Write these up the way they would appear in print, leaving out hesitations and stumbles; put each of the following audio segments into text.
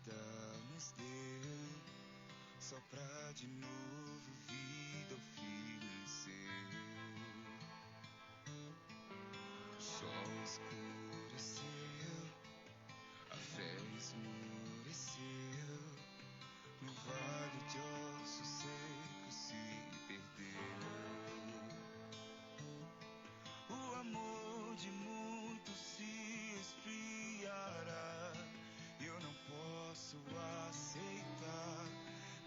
vida nos deu, só pra de novo vida oferecer. O sol escureceu, a fé esmoreceu, no vale de ossos secos se perdeu. O amor de muitos se esfriará, eu não posso aceitar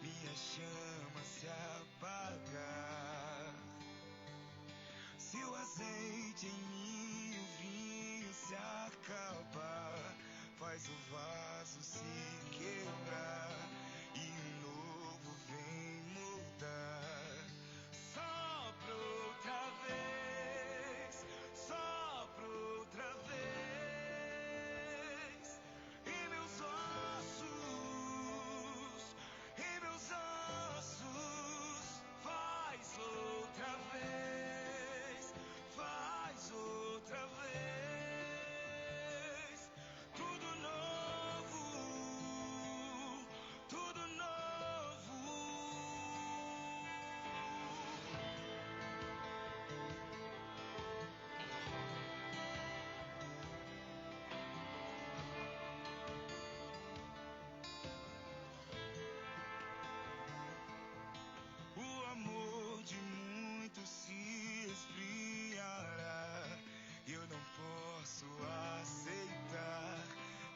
minha chama se apagar. Se o azeite em mim e o vinho se acabar, faz o vaso se quebrar e um novo vem mudar. Sopra outra vez, sopra outra vez em meus ossos, em meus ossos. Faz outra vez, faz outra vez, tudo novo, tudo novo. O amor de muitos se esfriará, eu não posso aceitar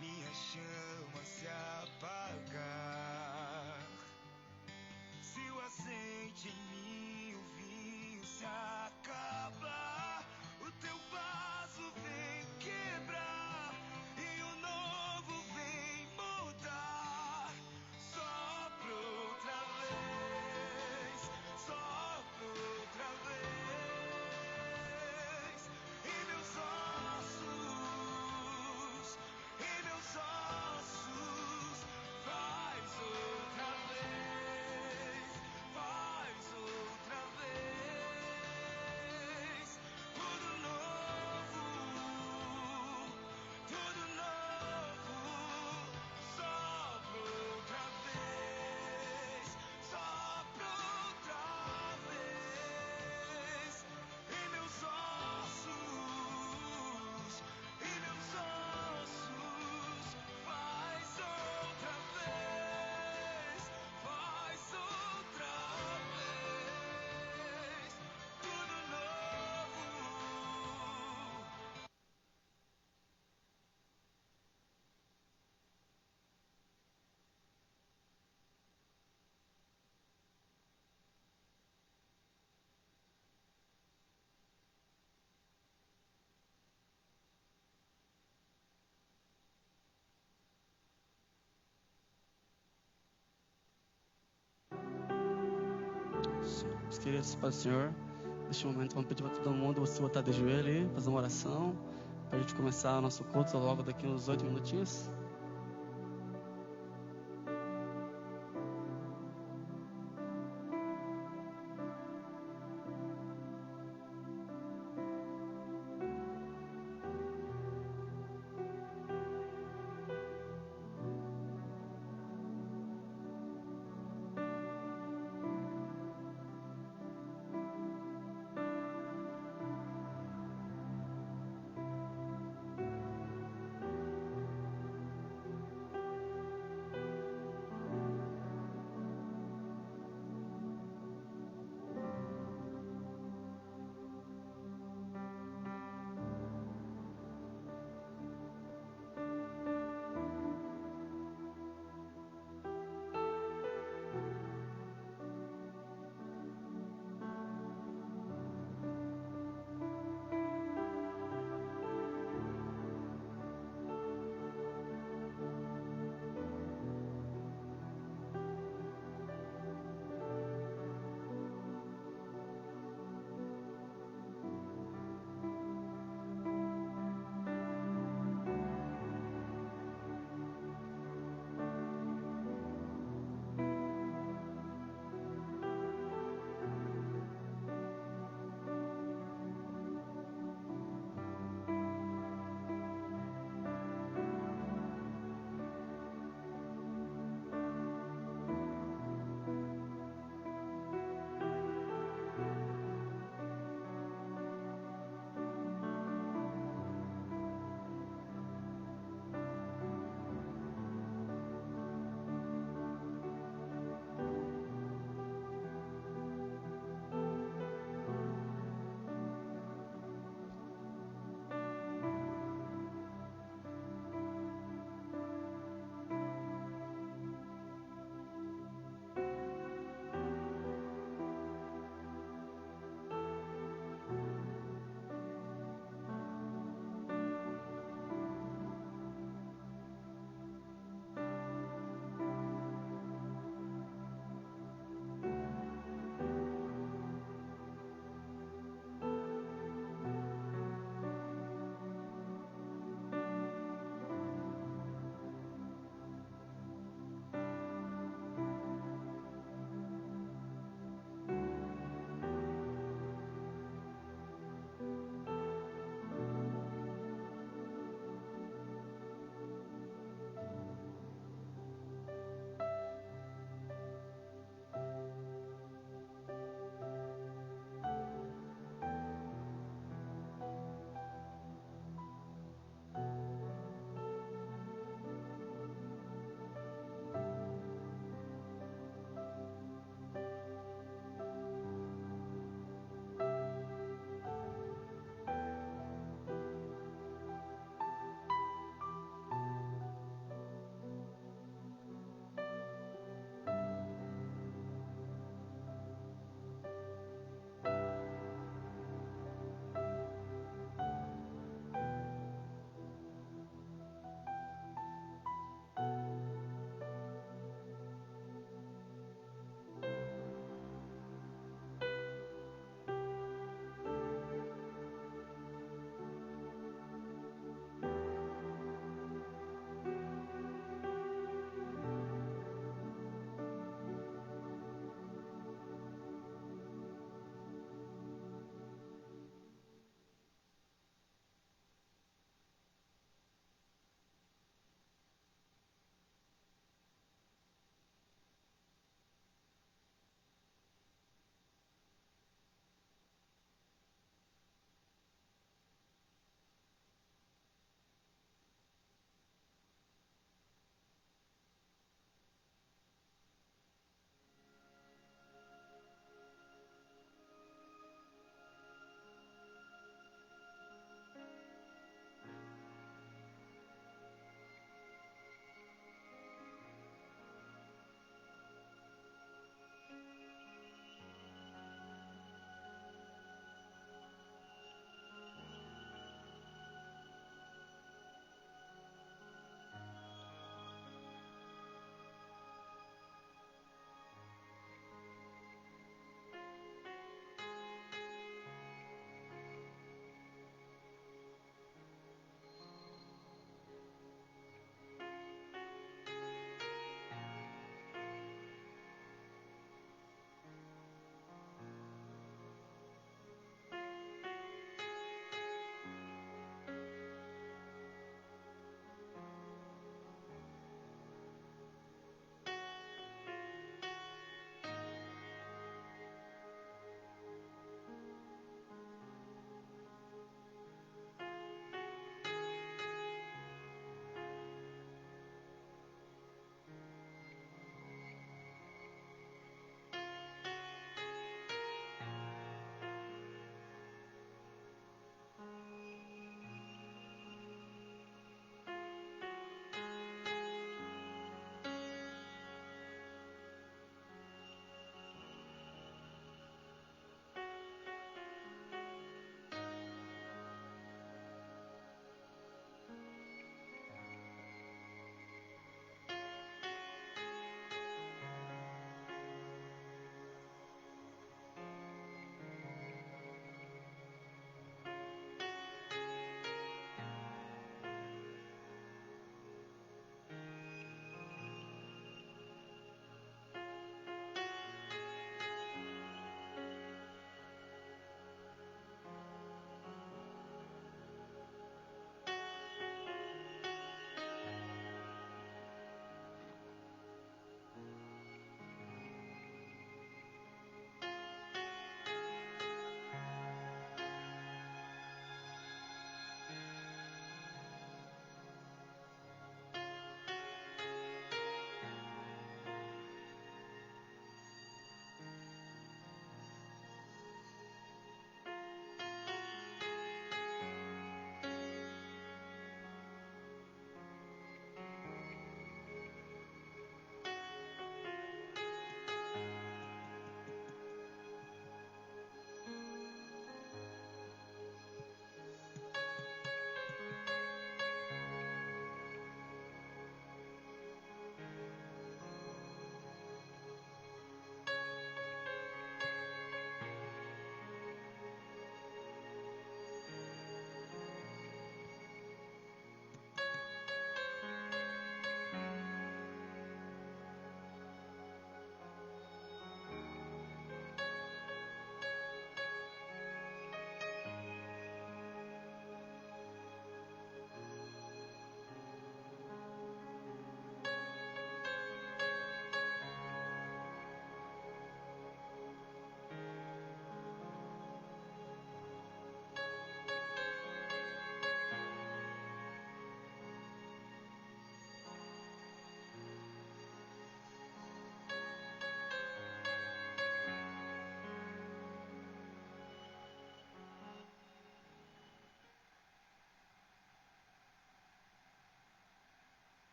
minha chama se apagar. Se o azeite em mim, o vinho se acabar, o teu vaso vem quebrar e o novo vem mudar. Sopra outra vez, sopra outra vez em meus ossos, em meus ossos. Faz outra vez, faz outra vez, tudo novo, tudo novo. Sopra outra vez, sopra outra vez em meus ossos, em meus ossos. Faz outra vez, faz outra vez, tudo novo. Meus queridos, Pai do Senhor, neste momento vamos pedir para todo mundo você botar de joelho aí, fazer uma oração, para a gente começar o nosso culto logo daqui uns 8 minutinhos.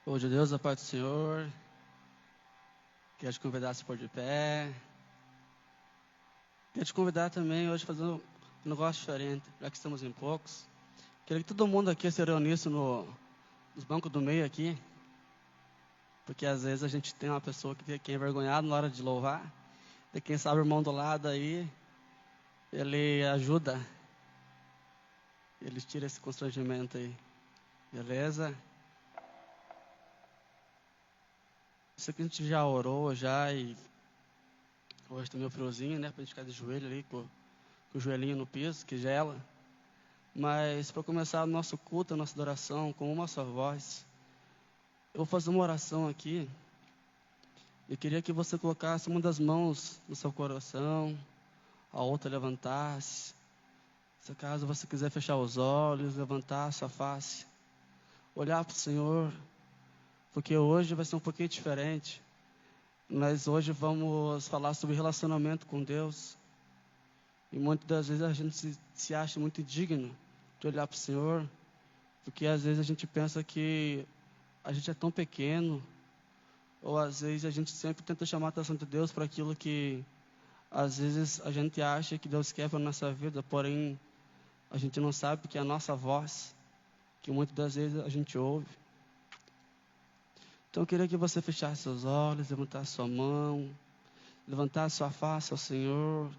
Povo de Deus, a paz do Senhor. Quero te convidar a se pôr de pé. Quero te convidar também hoje a fazer um negócio diferente, já que estamos em poucos. Queria que todo mundo aqui se reunisse nos bancos do meio aqui. Porque às vezes a gente tem uma pessoa que é envergonhado na hora de louvar. E quem sabe o irmão do lado aí, ele ajuda. Ele tira esse constrangimento aí. Beleza? Isso aqui a gente já orou já e hoje tem meu friozinho, né? Pra gente ficar de joelho ali, com o joelhinho no piso, que gela. Mas para começar o nosso culto, a nossa adoração, com uma só voz, eu vou fazer uma oração aqui. Eu queria que você colocasse uma das mãos no seu coração, a outra levantasse. Se caso você quiser fechar os olhos, levantar a sua face, olhar para o Senhor, porque hoje vai ser um pouquinho diferente. Nós hoje vamos falar sobre relacionamento com Deus. E muitas das vezes a gente se acha muito indigno de olhar para o Senhor, porque às vezes a gente pensa que a gente é tão pequeno, ou às vezes a gente sempre tenta chamar a atenção de Deus para aquilo que às vezes a gente acha que Deus quer para a nossa vida, porém a gente não sabe que é a nossa voz, que muitas das vezes a gente ouve. Então eu queria que você fechasse seus olhos, levantasse sua mão, levantasse sua face ao Senhor,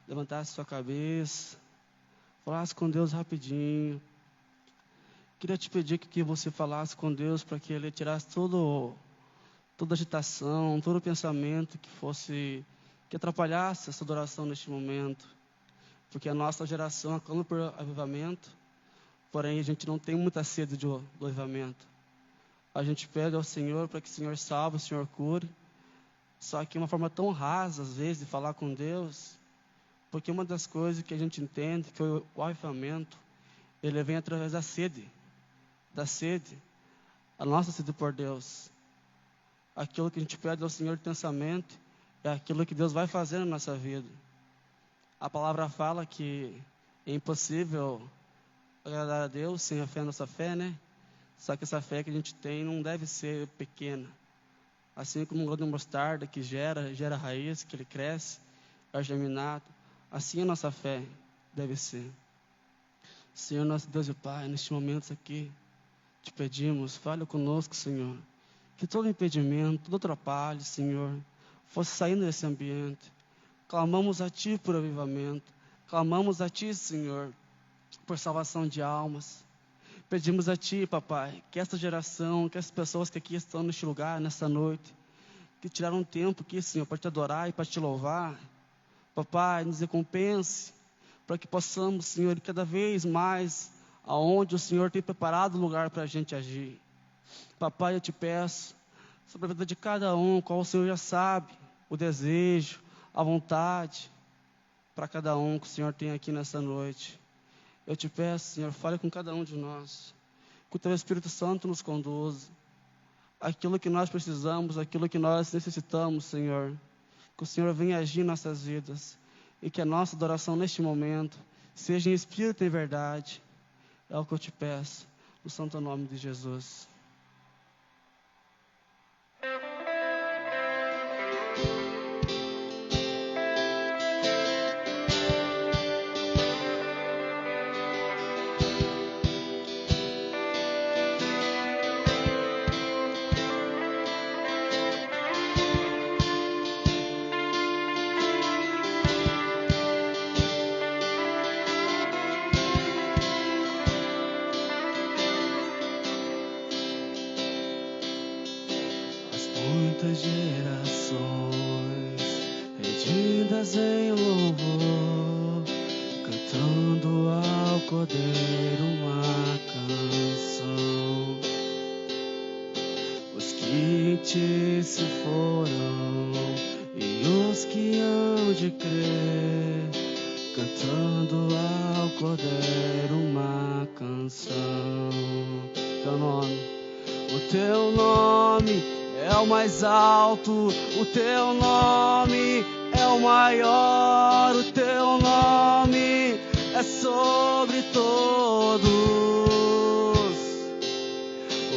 levantasse sua cabeça, falasse com Deus rapidinho. Queria te pedir que você falasse com Deus para que Ele tirasse toda agitação, todo pensamento que atrapalhasse essa adoração neste momento. Porque a nossa geração clama por avivamento, porém a gente não tem muita sede do avivamento. A gente pede ao Senhor para que o Senhor salve, o Senhor cure. Só que uma forma tão rasa, às vezes, de falar com Deus, porque uma das coisas que a gente entende que o avivamento, ele vem através da sede, a nossa sede por Deus. Aquilo que a gente pede ao Senhor intensamente é aquilo que Deus vai fazer na nossa vida. A palavra fala que é impossível agradar a Deus sem a fé, a nossa fé, né? Só que essa fé que a gente tem não deve ser pequena. Assim como um grão de mostarda que gera raiz, que ele cresce, é germinado. Assim a nossa fé deve ser. Senhor, nosso Deus e Pai, neste momento aqui, te pedimos, fale conosco, Senhor. Que todo impedimento, todo atrapalho, Senhor, fosse saindo desse ambiente. Clamamos a Ti por avivamento. Clamamos a Ti, Senhor, por salvação de almas. Pedimos a Ti, Papai, que esta geração, que as pessoas que aqui estão neste lugar, nessa noite, que tiraram um tempo aqui, Senhor, para Te adorar e para Te louvar, Papai, nos recompense, para que possamos, Senhor, cada vez mais, aonde o Senhor tem preparado o lugar para a gente agir. Papai, eu Te peço, sobre a vida de cada um, qual o Senhor já sabe, o desejo, a vontade, para cada um que o Senhor tem aqui nessa noite. Eu Te peço, Senhor, fale com cada um de nós, que o Teu Espírito Santo nos conduza, aquilo que nós precisamos, aquilo que nós necessitamos, Senhor, que o Senhor venha agir em nossas vidas, e que a nossa adoração neste momento seja em espírito e em verdade. É o que eu Te peço, no santo nome de Jesus. Muitas gerações redidas em louvor, cantando ao Cordeiro uma canção. Os que em Ti se foram e os que hão de crer, cantando ao Cordeiro uma canção. Teu nome, o Teu nome é o mais alto, o Teu nome é o maior, o Teu nome é sobre todos.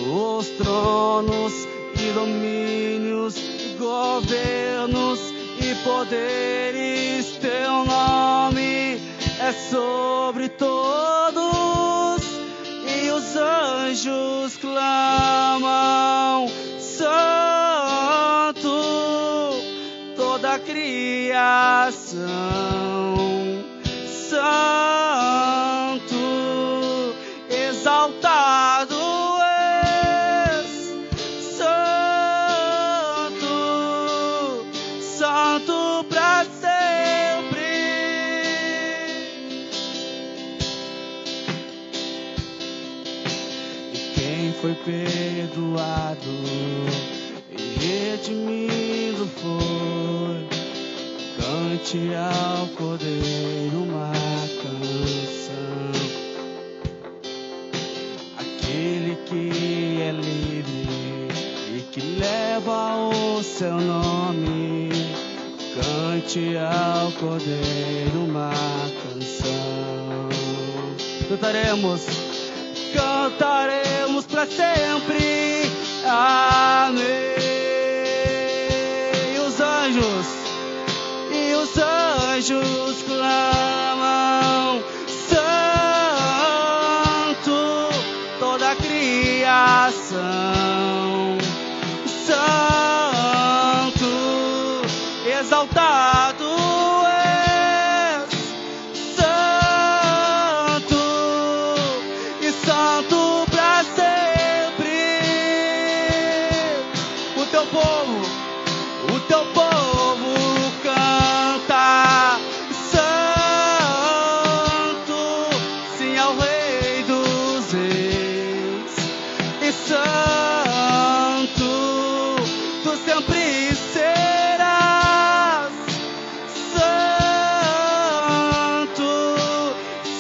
Oh, os tronos e domínios, governos e poderes. Teu nome é sobre todos, e os anjos clamam: Santo. Toda a criação, Santo, exaltado és, Santo, Santo para sempre. E quem foi perdoado e redimido foi, cante ao Cordeiro uma canção. Aquele que é livre e que leva o seu nome, cante ao Cordeiro uma canção. Cantaremos para sempre. Amém. E os anjos clamam: Santo. Toda a criação, Santo, exaltado és, Santo, e Santo para sempre. O teu povo canta: Santo, sim, ao Rei dos Reis. E Santo, tu sempre serás, Santo,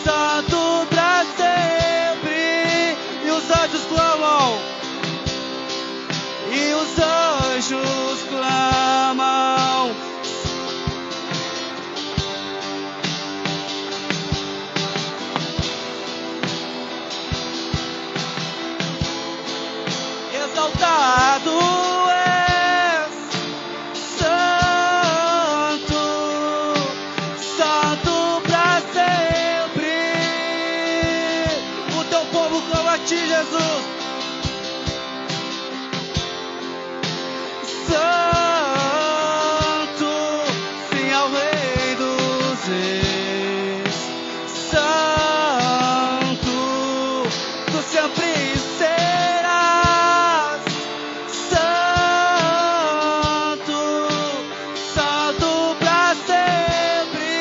Santo para sempre. E os anjos clamam, e os anjos clamam: exaltado és, Santo, Santo para sempre. O teu povo clama a ti, Jesus. Santo, sim, ao Rei dos Reis. Santo, tu sempre serás, Santo, Santo para sempre.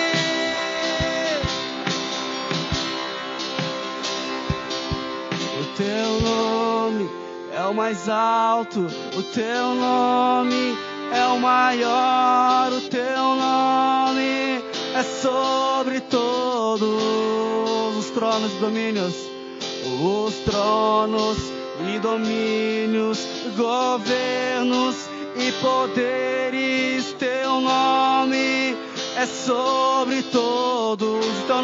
O teu nome é o mais alto, o teu nome é o maior, o teu nome é sobre todos os tronos e domínios, os tronos e domínios, governos e poderes. Teu nome é sobre todos, teu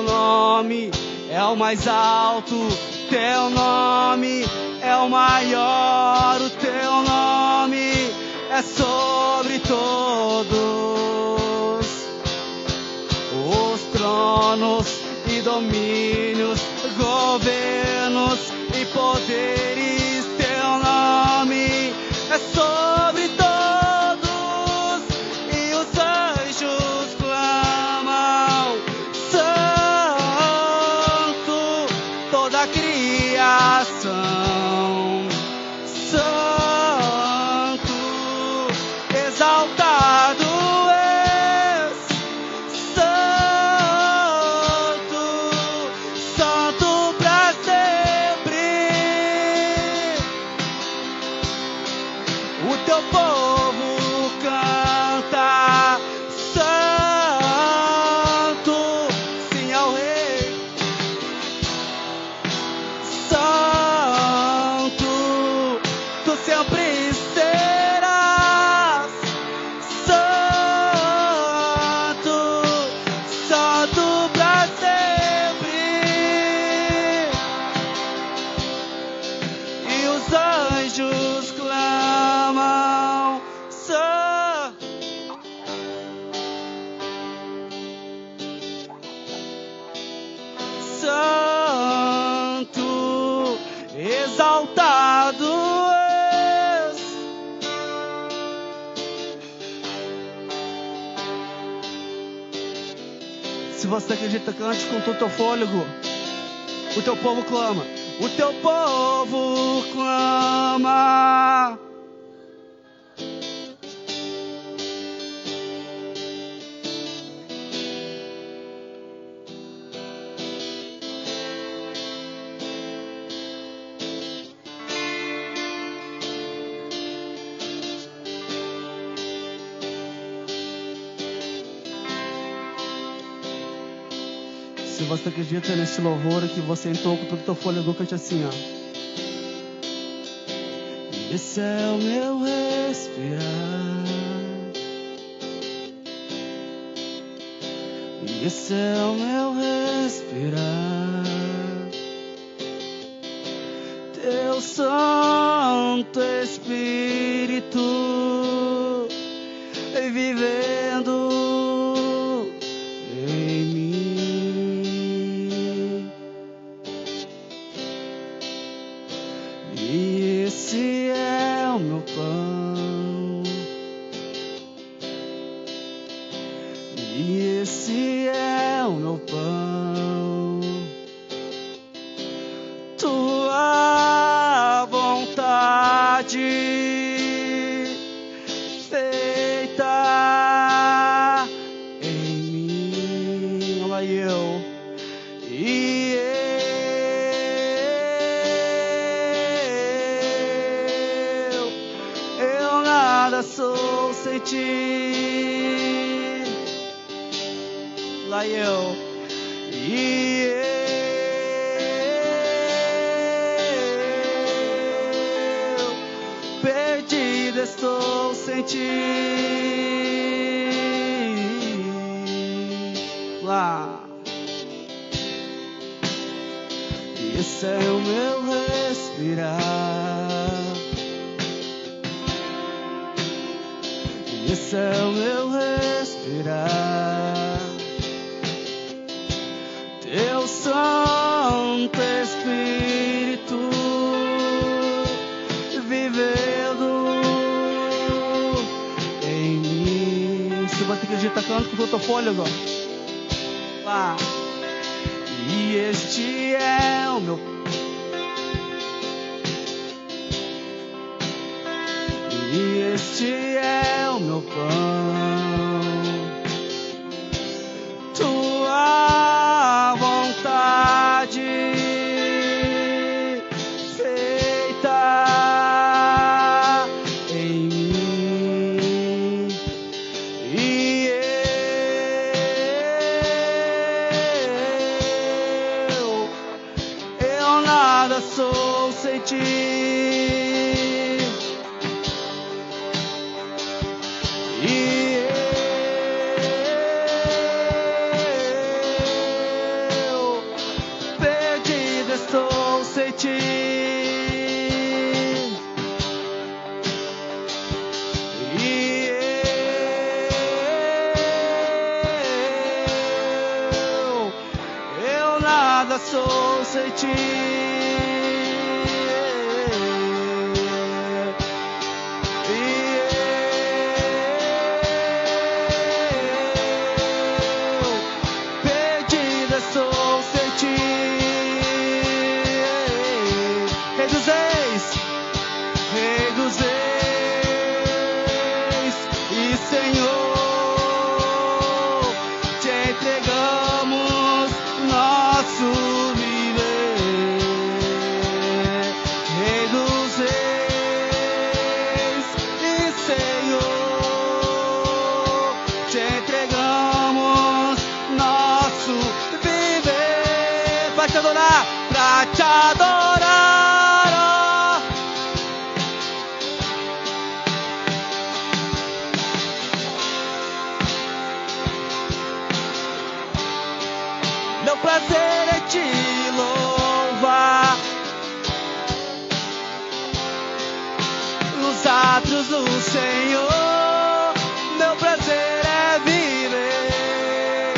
nome é o mais alto, teu nome é o maior, o teu nome é sobre todos os tronos e domínios, governos e poderes. Teu nome é sobre todos, e os anjos clamam: Santo. Toda a criação, Santo, exaltado és, Santo, Santo para sempre. O teu povo canta: Santo, sim, ao Rei. Santo, tu sempre serás, Se você acredita, cante com todo o teu fôlego. O teu povo clama. O teu povo clama. Se você acredita nesse louvor que você entrou com todo o teu fôlego, cante assim, ó. Esse é o meu respirar. Esse é o meu respirar. Teu Santo Espírito vivendo em mim. E esse é o meu pão. E esse é o meu pão. Tua vontade feita em mim. Olha eu. E eu nada sou sem ti. Lá eu. E eu perdido estou sem ti. Lá. Esse é o meu respirar. Esse é o meu respirar. Teu Santo Espírito vivendo em mim. Se você acredita, canta com o teu fôlego. Lá. E este é o meu. E este é o meu pão. Tua vontade feita em mim. E eu nada sou sem ti. E eu perdido estou sem ti. E eu nada sou sem ti. Estou sem ti. Rei dos Reis, Rei dos Reis e Senhor, te entregamos nosso viver. Rei dos Reis e Senhor, te entregamos nosso viver. Pra te adorar, pra te adorar. Meu prazer é te louvar nos atos do Senhor. Meu prazer é viver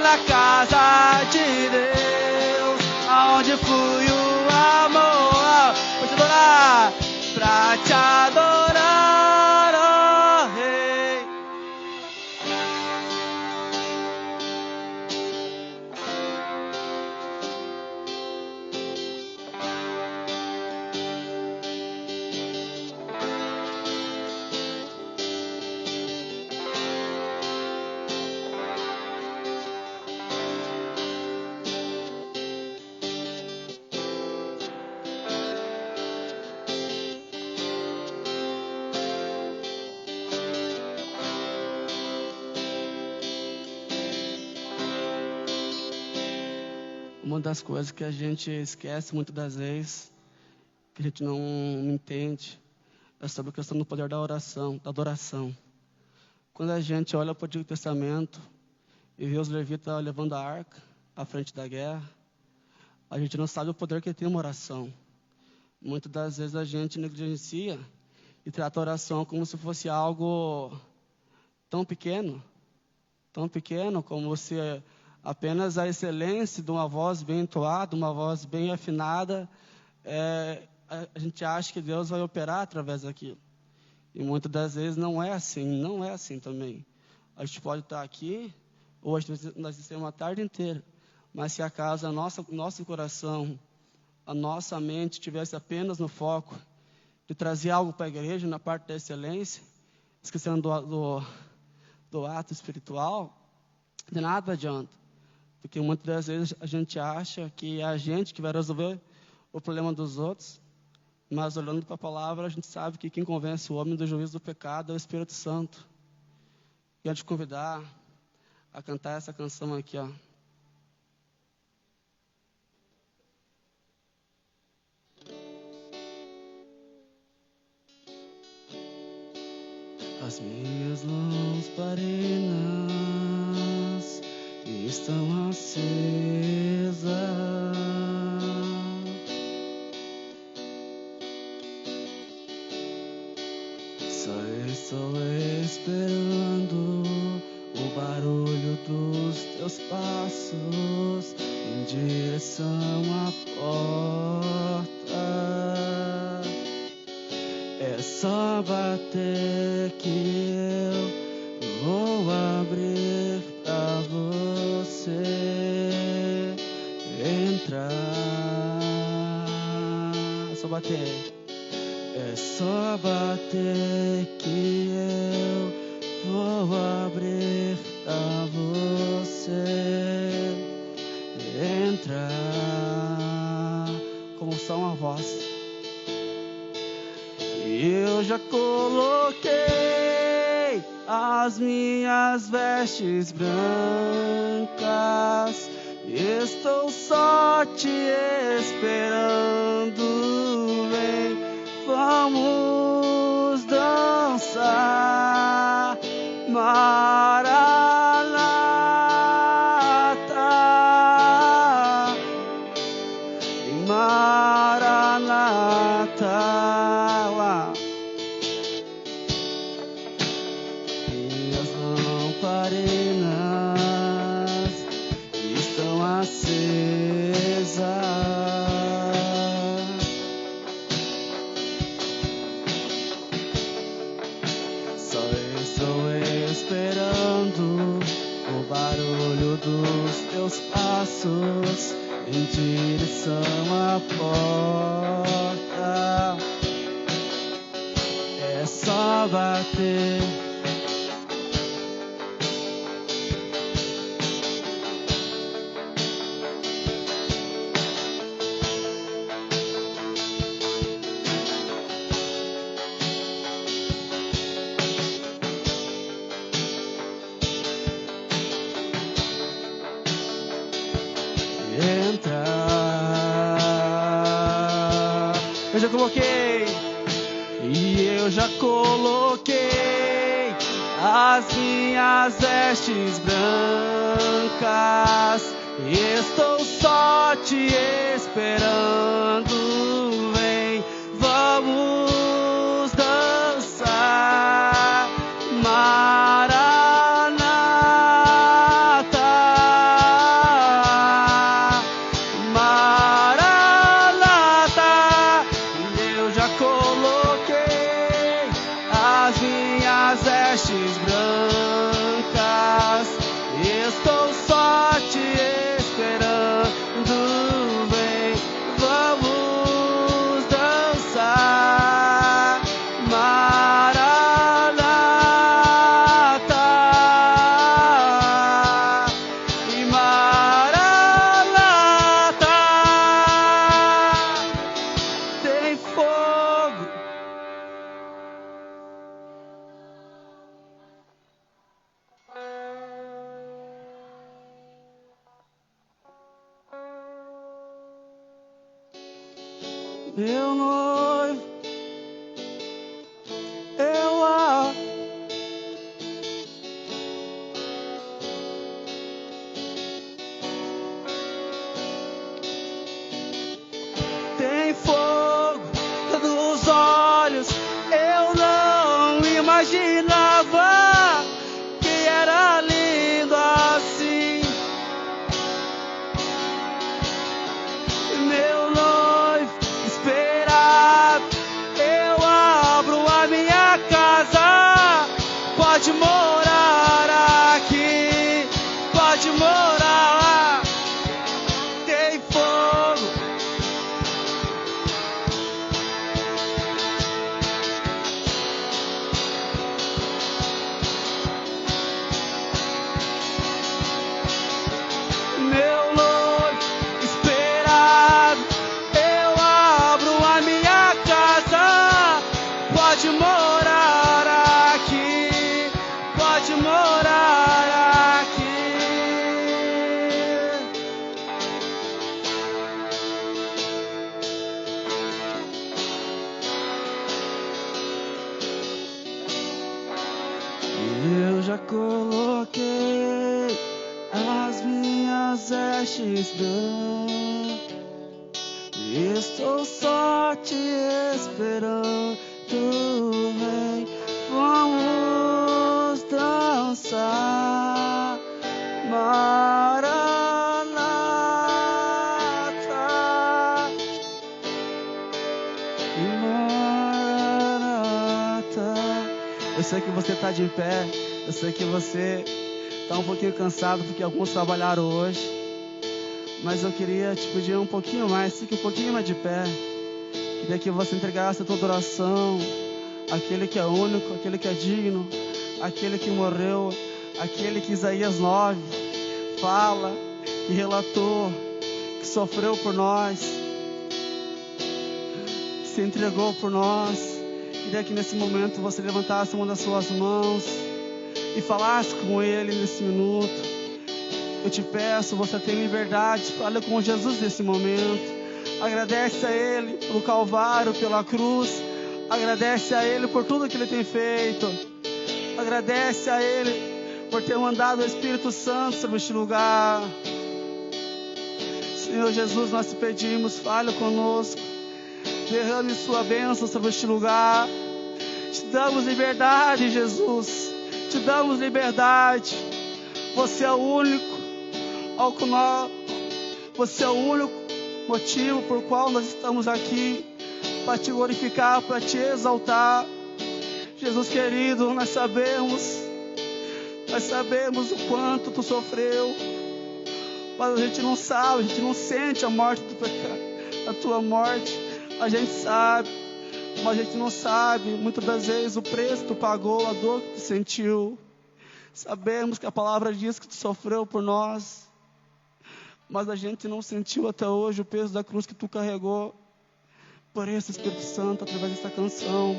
na casa de Deus, aonde flui o amor. Pra te adorar, pra te adorar, oh Rei. Uma das coisas que a gente esquece muitas das vezes, que a gente não entende, é sobre a questão do poder da oração, da adoração. Quando a gente olha para o Antigo Testamento e vê os levitas levando a arca à frente da guerra, a gente não sabe o poder que tem uma oração. Muitas das vezes a gente negligencia e trata a oração como se fosse algo tão pequeno como se apenas a excelência de uma voz bem entoada, uma voz bem afinada, a gente acha que Deus vai operar através daquilo. E muitas das vezes não é assim também. A gente pode estar aqui, hoje nós estamos uma tarde inteira, mas se acaso nosso coração, a nossa mente estivesse apenas no foco de trazer algo para a igreja, na parte da excelência, esquecendo do ato espiritual, de nada adianta. Porque muitas das vezes a gente acha que é a gente que vai resolver o problema dos outros, mas olhando para a palavra, a gente sabe que quem convence o homem do juízo do pecado é o Espírito Santo. Quero te convidar a cantar essa canção aqui, ó. As minhas lamparinas estão acesas, só estou esperando o barulho dos teus passos em direção à porta. É só bater que eu vou abrir pra você entrar. É só bater. É só bater que eu vou abrir pra você entrar. Como só uma voz. Eu já coloquei as minhas vestes brancas, estou só te esperando. Vem, vamos dançar, Maranata, Maranata. Minhas lamparinas estão acesas, só estou esperando o barulho dos teus passos em direção à porta. É só bater. Entrar. Eu já coloquei. E eu já coloquei as minhas vestes brancas. Estou só te esperando. Vem, vamos dançar, Maranata, Maranata. Eu já coloquei as minhas vestes brancas, estou só te esperando. Vem, vamos dançar. meu noivo, eu amo. Tem fogo nos olhos, eu não imaginava que era lindo assim. Meu noivo esperado, eu abro a minha casa, pode morar aqui, pode morar. Tem fogo. Meu noivo esperado, eu abro a minha casa, pode morar aqui, pode morar aqui. Eu já coloquei as minhas vestes brancas, estou só te esperando, vem, vamos dançar, Maranata, Maranata. Eu sei que você está de pé, eu sei que você está um pouquinho cansado porque alguns trabalharam hoje, mas eu queria te pedir um pouquinho mais, fique um pouquinho mais de pé. Queria que você entregasse a tua adoração àquele que é único, àquele que é digno, àquele que morreu, aquele que Isaías 9 fala, que relatou, que sofreu por nós, que se entregou por nós. Queria que nesse momento você levantasse uma das suas mãos e falasse com Ele nesse minuto. Eu te peço, você tem liberdade, fale com Jesus nesse momento. Agradece a Ele pelo Calvário, pela cruz. Agradece a Ele por tudo que Ele tem feito. Agradece a Ele por ter mandado o Espírito Santo sobre este lugar. Senhor Jesus, nós te pedimos, fale conosco. Derrame sua bênção sobre este lugar. Te damos liberdade, Jesus. Te damos liberdade. Você é o único você é o único motivo por qual nós estamos aqui, para te glorificar, para te exaltar. Jesus querido, nós sabemos o quanto tu sofreu, mas a gente não sabe, a gente não sente a morte do pecado, a tua morte. A gente sabe, mas a gente não sabe muitas das vezes o preço que tu pagou, a dor que tu sentiu. Sabemos que a palavra diz que tu sofreu por nós, mas a gente não sentiu até hoje o peso da cruz que tu carregou. Por isso, Espírito Santo, através desta canção,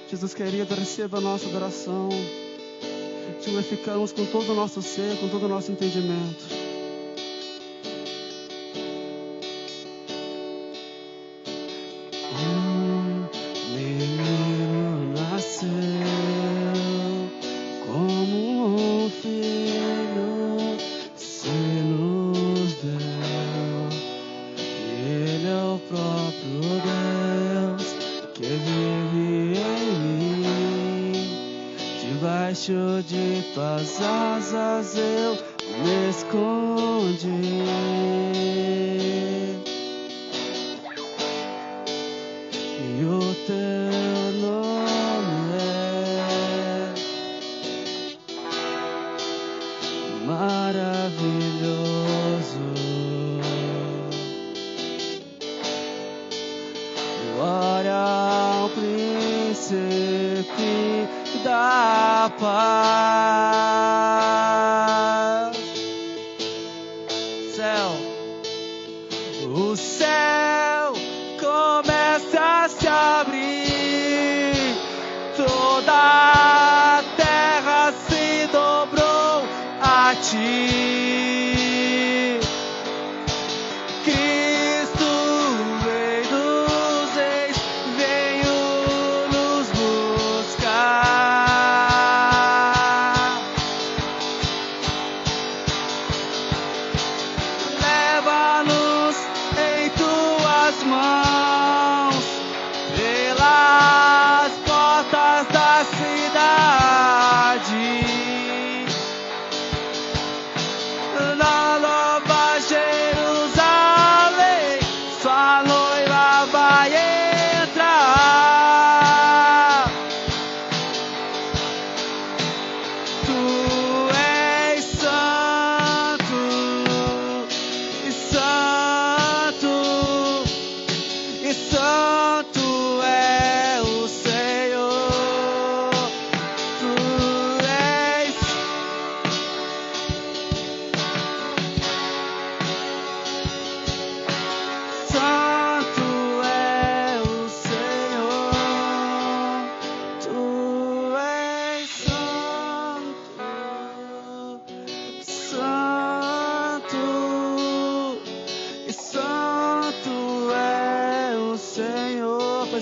Jesus querido, receba a nossa adoração. Te glorificamos com todo o nosso ser, com todo o nosso entendimento. Menino nasceu como um filho, se nos deu. Ele é o próprio Deus que vive em mim. Debaixo de tuas asas eu me escondi. E o teu nome é maravilhoso. Glória ao príncipe da paz. O céu começa a se abrir, toda a terra se dobrou a ti. Cristo, Rei dos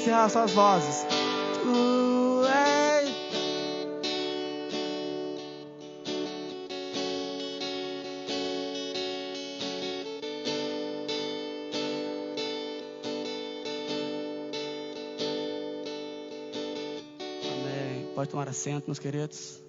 encerrar suas vozes. Tu és. Amém. Pode tomar assento, meus queridos.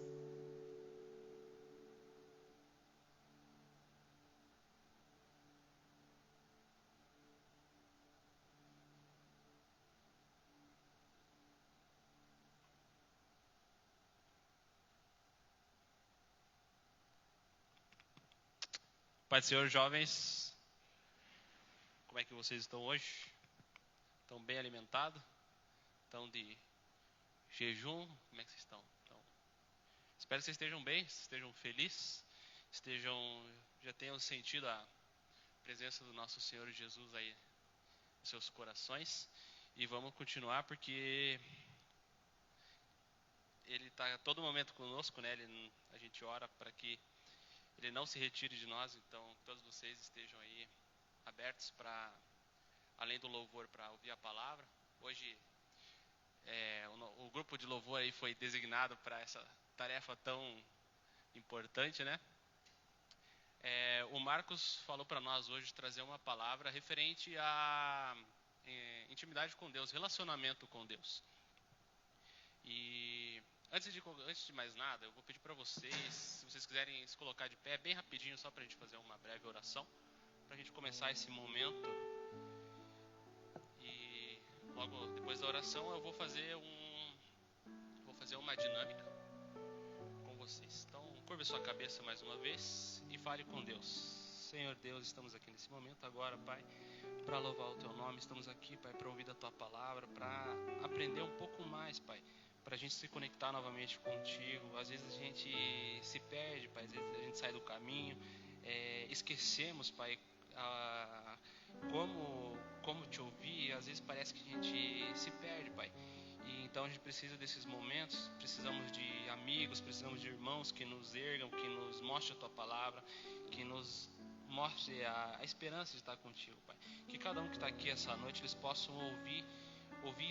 Pai do Senhor, jovens, como é que vocês estão hoje? Estão bem alimentados? Estão de jejum? Como é que vocês estão? Espero que vocês estejam bem, estejam felizes, já tenham sentido a presença do nosso Senhor Jesus aí nos seus corações. E vamos continuar porque Ele está a todo momento conosco, né? A gente ora para que Ele não se retire de nós, então todos vocês estejam aí abertos para, além do louvor, para ouvir a palavra. Hoje o grupo de louvor aí foi designado para essa tarefa tão importante, né? O Marcos falou para nós hoje trazer uma palavra referente à intimidade com Deus, relacionamento com Deus. E antes de mais nada, eu vou pedir para vocês, se vocês quiserem se colocar de pé, bem rapidinho, só para a gente fazer uma breve oração, para a gente começar esse momento. E logo depois da oração eu vou fazer uma dinâmica com vocês. Então, curva sua cabeça mais uma vez e fale com Deus. Senhor Deus, estamos aqui nesse momento agora, Pai, para louvar o Teu nome. Estamos aqui, Pai, para ouvir da Tua palavra, para aprender um pouco mais, Pai, para a gente se conectar novamente contigo. Às vezes a gente se perde, Pai, às vezes a gente sai do caminho, esquecemos, Pai, como te ouvir. Às vezes parece que a gente se perde, Pai. E então a gente precisa desses momentos, precisamos de amigos, precisamos de irmãos que nos ergam, que nos mostrem a Tua palavra, que nos mostre a esperança de estar contigo, Pai. Que cada um que está aqui essa noite, eles possam ouvir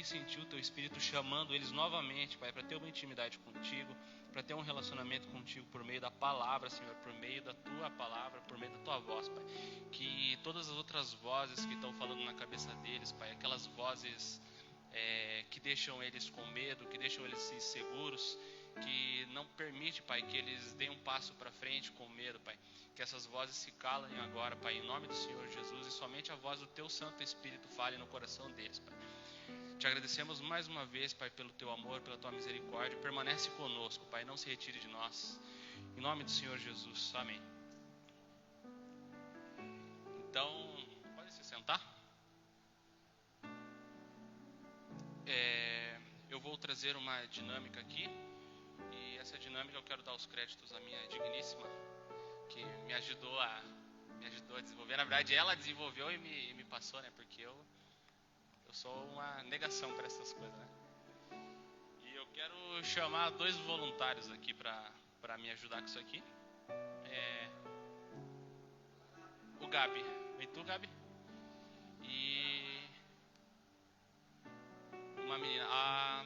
e sentir o Teu Espírito chamando eles novamente, Pai, para ter uma intimidade contigo, para ter um relacionamento contigo por meio da palavra, Senhor, por meio da Tua palavra, por meio da Tua voz, Pai. Que todas as outras vozes que estão falando na cabeça deles, Pai, aquelas vozes que deixam eles com medo, que deixam eles inseguros, que não permite, Pai, que eles deem um passo para frente com medo, Pai. Que essas vozes se calem agora, Pai, em nome do Senhor Jesus, e somente a voz do Teu Santo Espírito fale no coração deles, Pai. Te agradecemos mais uma vez, Pai, pelo Teu amor, pela Tua misericórdia. Permanece conosco, Pai, não se retire de nós. Em nome do Senhor Jesus, amém. Então, pode se sentar. Eu vou trazer uma dinâmica aqui. E essa dinâmica eu quero dar os créditos à minha digníssima, que me ajudou a desenvolver. Na verdade, ela desenvolveu e me passou, né? Porque eu sou uma negação para essas coisas, né? E eu quero chamar 2 voluntários aqui para me ajudar com isso aqui. O Gabi. Vem tu, Gabi? E uma menina, a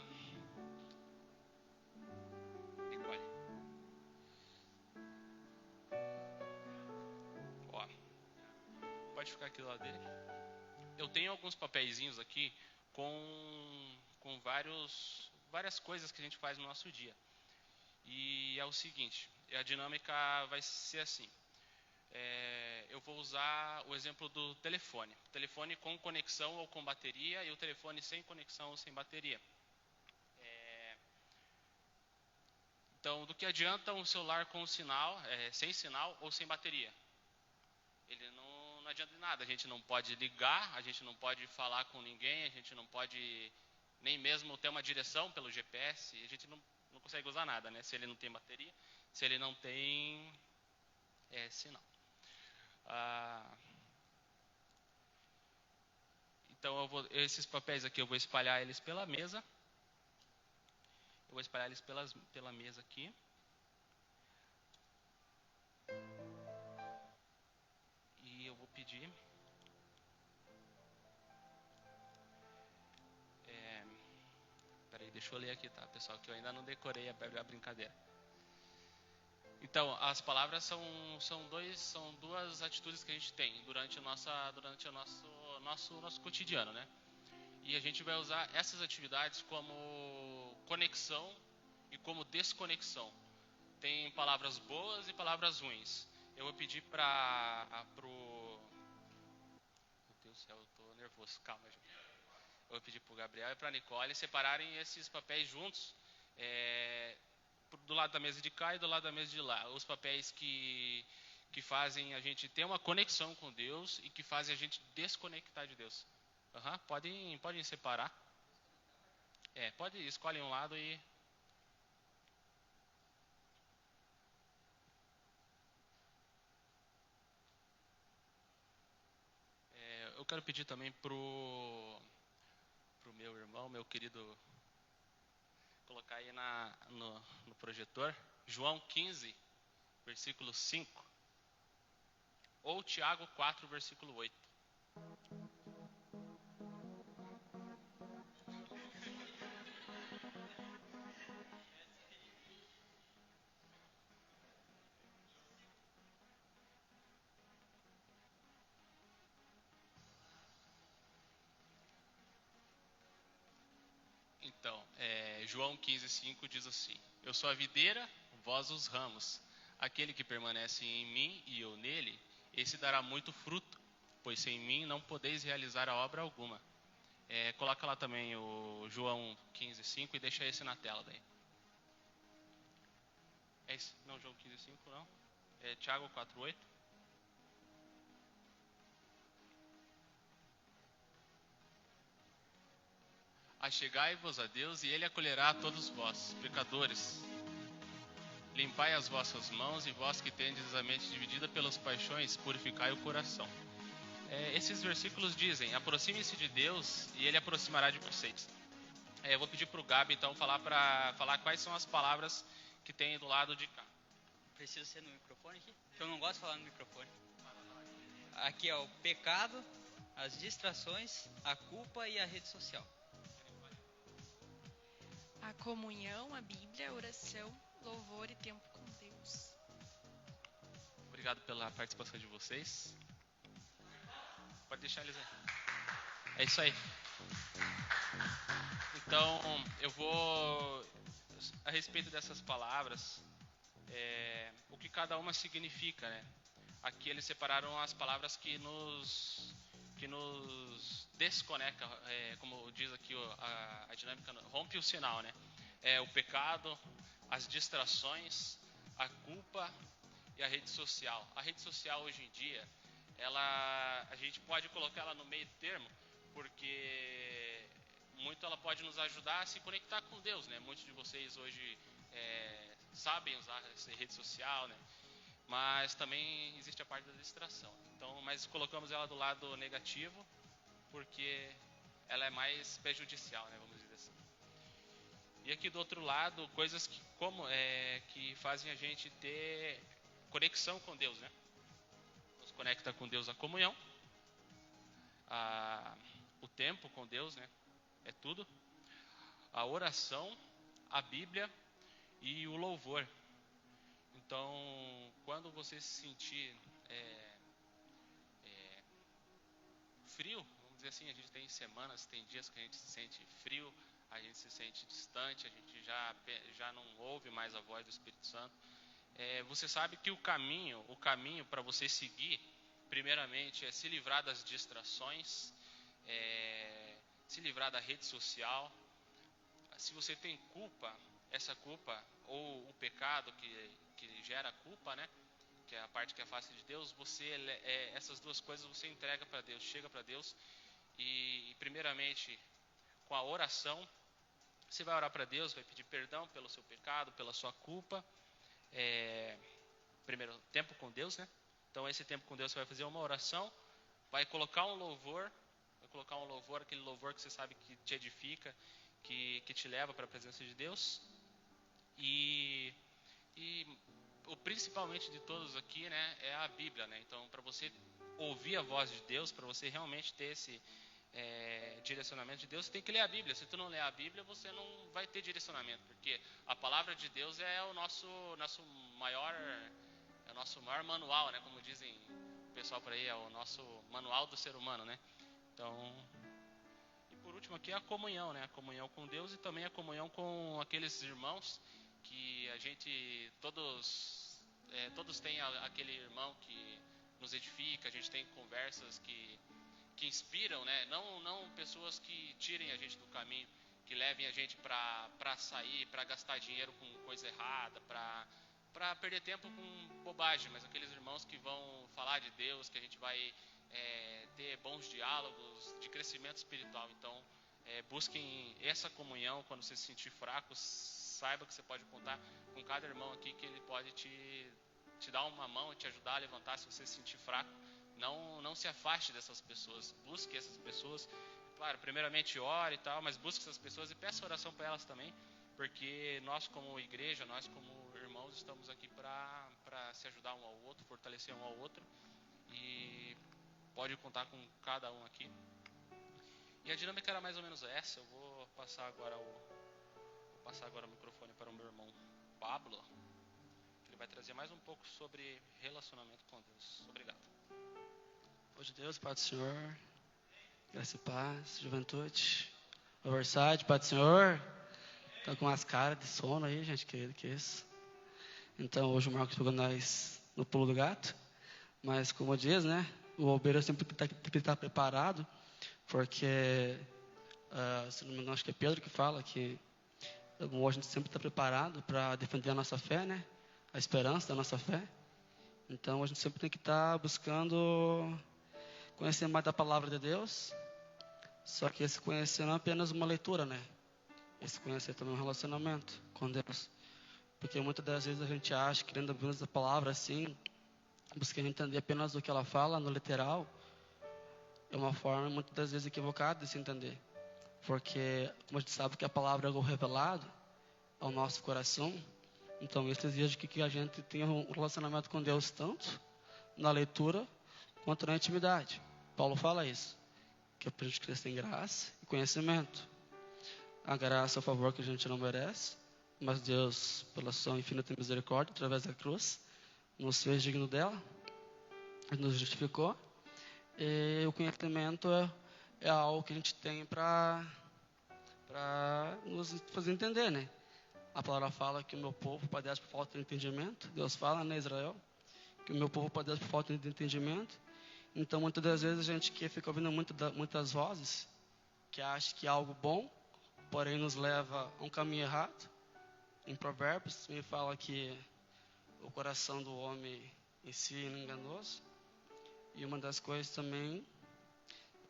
Nicole. Ó, pode ficar aqui do lado dele. Eu tenho alguns papeizinhos aqui com várias coisas que a gente faz no nosso dia. E é o seguinte, a dinâmica vai ser assim. Eu vou usar o exemplo do telefone. O telefone com conexão ou com bateria e o telefone sem conexão ou sem bateria. Então, do que adianta um celular com sinal, sem sinal ou sem bateria? Ele não adianta de nada. A gente não pode ligar, a gente não pode falar com ninguém, a gente não pode nem mesmo ter uma direção pelo GPS. A gente não consegue usar nada, né? Se ele não tem bateria, se ele não tem sinal. Então, esses papéis aqui eu vou espalhar eles pela mesa. Eu vou espalhar eles pela mesa aqui. E eu vou pedir Deixa eu ler aqui, tá, pessoal, que eu ainda não decorei a brincadeira. Então, as palavras são duas atitudes que a gente tem durante o nosso cotidiano, né? E a gente vai usar essas atividades como conexão e como desconexão. Tem palavras boas e palavras ruins. Eu vou pedir pro... Meu Deus do céu, eu tô nervoso. Calma, gente. Eu vou pedir pro Gabriel e pra Nicole separarem esses papéis juntos. Do lado da mesa de cá e do lado da mesa de lá. Os papéis que fazem a gente ter uma conexão com Deus e que fazem a gente desconectar de Deus. Podem separar. Escolhem um lado e... eu quero pedir também pro meu irmão, meu querido, colocar aí no projetor, João 15, versículo 5, ou Tiago 4, versículo 8. Então, João 15, 5 diz assim: Eu sou a videira, vós os ramos. Aquele que permanece em mim e eu nele, esse dará muito fruto, pois sem mim não podeis realizar a obra alguma. Coloca lá também o João 15, 5 e deixa esse na tela daí. É esse? Não, João 15, 5 não. É Tiago 4, 8. Achegai-vos a Deus e Ele acolherá a todos vós, pecadores. Limpai as vossas mãos e vós que tendes a mente dividida pelas paixões, purificai o coração. Esses versículos dizem: aproxime-se de Deus e Ele aproximará de vocês. Eu vou pedir para o Gabi então falar quais são as palavras que tem do lado de cá. Precisa ser no microfone aqui? Porque eu não gosto de falar no microfone. Aqui é o pecado, as distrações, a culpa e a rede social. A comunhão, a Bíblia, a oração, louvor e tempo com Deus. Obrigado pela participação de vocês. Pode deixar eles aí. É isso aí. Então, eu vou, a respeito dessas palavras, o que cada uma significa, né? Aqui eles separaram as palavras que nos desconecta, como diz aqui a dinâmica, rompe o sinal, né? O pecado, as distrações, a culpa e a rede social. A rede social hoje em dia, a gente pode colocar ela no meio termo, porque muito ela pode nos ajudar a se conectar com Deus, né? Muitos de vocês hoje sabem usar essa rede social, né? Mas também existe a parte da distração. Então, mas colocamos ela do lado negativo, porque ela é mais prejudicial, né? Vamos dizer assim. E aqui do outro lado, coisas que fazem a gente ter conexão com Deus, né? Nos conecta com Deus a comunhão, o tempo com Deus, né? É tudo. A oração, a Bíblia e o louvor. Então, quando você se sentir frio, vamos dizer assim, a gente tem semanas, tem dias que a gente se sente frio, a gente se sente distante, a gente já não ouve mais a voz do Espírito Santo. Você sabe que o caminho para você seguir, primeiramente, é se livrar das distrações, se livrar da rede social. Se você tem culpa, essa culpa ou o pecado que gera culpa, né? Que é a parte que afasta de Deus, essas duas coisas você entrega para Deus, chega para Deus e primeiramente com a oração você vai orar para Deus, vai pedir perdão pelo seu pecado, pela sua culpa. Primeiro tempo com Deus, né? Então esse tempo com Deus você vai fazer uma oração, vai colocar um louvor, aquele louvor que você sabe que te edifica, que te leva para a presença de Deus. E o principalmente de todos aqui, né, é a Bíblia, né? Então, para você ouvir a voz de Deus, para você realmente ter direcionamento de Deus, você tem que ler a Bíblia. Se tu não ler a Bíblia, você não vai ter direcionamento, porque a palavra de Deus é o nosso maior manual, né? Como dizem o pessoal por aí, é o nosso manual do ser humano, né? Então, e por último aqui a comunhão, né? A comunhão com Deus e também a comunhão com aqueles irmãos que a gente todos têm aquele irmão que nos edifica. A gente tem conversas que inspiram, né? Não pessoas que tirem a gente do caminho, que levem a gente para sair, para gastar dinheiro com coisa errada, para perder tempo com bobagem, mas aqueles irmãos que vão falar de Deus, que a gente vai ter bons diálogos de crescimento espiritual. Então, busquem essa comunhão. Quando você se sentir fraco, saiba que você pode contar com cada irmão aqui, que ele pode te dar uma mão, te ajudar a levantar se você se sentir fraco. Não se afaste dessas pessoas, busque essas pessoas. Claro, primeiramente ore e tal, mas busque essas pessoas e peça oração para elas também, porque nós como igreja, nós como irmãos, estamos aqui para se ajudar um ao outro, fortalecer um ao outro, e pode contar com cada um aqui. E a dinâmica era mais ou menos essa. Eu vou passar agora o microfone para o meu irmão Pablo, que ele vai trazer mais um pouco sobre relacionamento com Deus. Obrigado. Paz de Deus, Pai do Senhor, graça e paz, juventude, Overside, Pai do Senhor. Estão com umas caras de sono aí, gente, que é isso. Então, hoje o Marcos pegou nós no pulo do gato, mas como diz, né, o obreiro sempre tem que estar preparado, porque, se não me engano, acho que é Pedro que fala que a gente sempre está preparado para defender a nossa fé, né, a esperança da nossa fé. Então, a gente sempre tem que estar buscando conhecer mais da palavra de Deus. Só que esse conhecer não é apenas uma leitura, né? Esse conhecer também é um relacionamento com Deus. Porque muitas das vezes a gente acha, querendo apenas a palavra assim, buscando entender apenas o que ela fala, no literal, é uma forma muitas das vezes equivocada de se entender. Porque, como a gente sabe que a palavra é algo revelado ao nosso coração, então isso exige que a gente tenha um relacionamento com Deus tanto na leitura quanto na intimidade. Paulo fala isso, que é para a gente crescer em graça e conhecimento. A graça é o favor que a gente não merece, mas Deus, pela sua infinita misericórdia, através da cruz, nos fez digno dela, nos justificou. E o conhecimento é algo que a gente tem para nos fazer entender, né? A palavra fala que o meu povo padece por falta de entendimento. Deus fala, né, Israel, que o meu povo padece por falta de entendimento. Então, muitas das vezes, a gente que fica ouvindo muitas vozes, que acha que é algo bom, porém nos leva a um caminho errado. Em Provérbios, me fala que o coração do homem em si é enganoso. E uma das coisas também,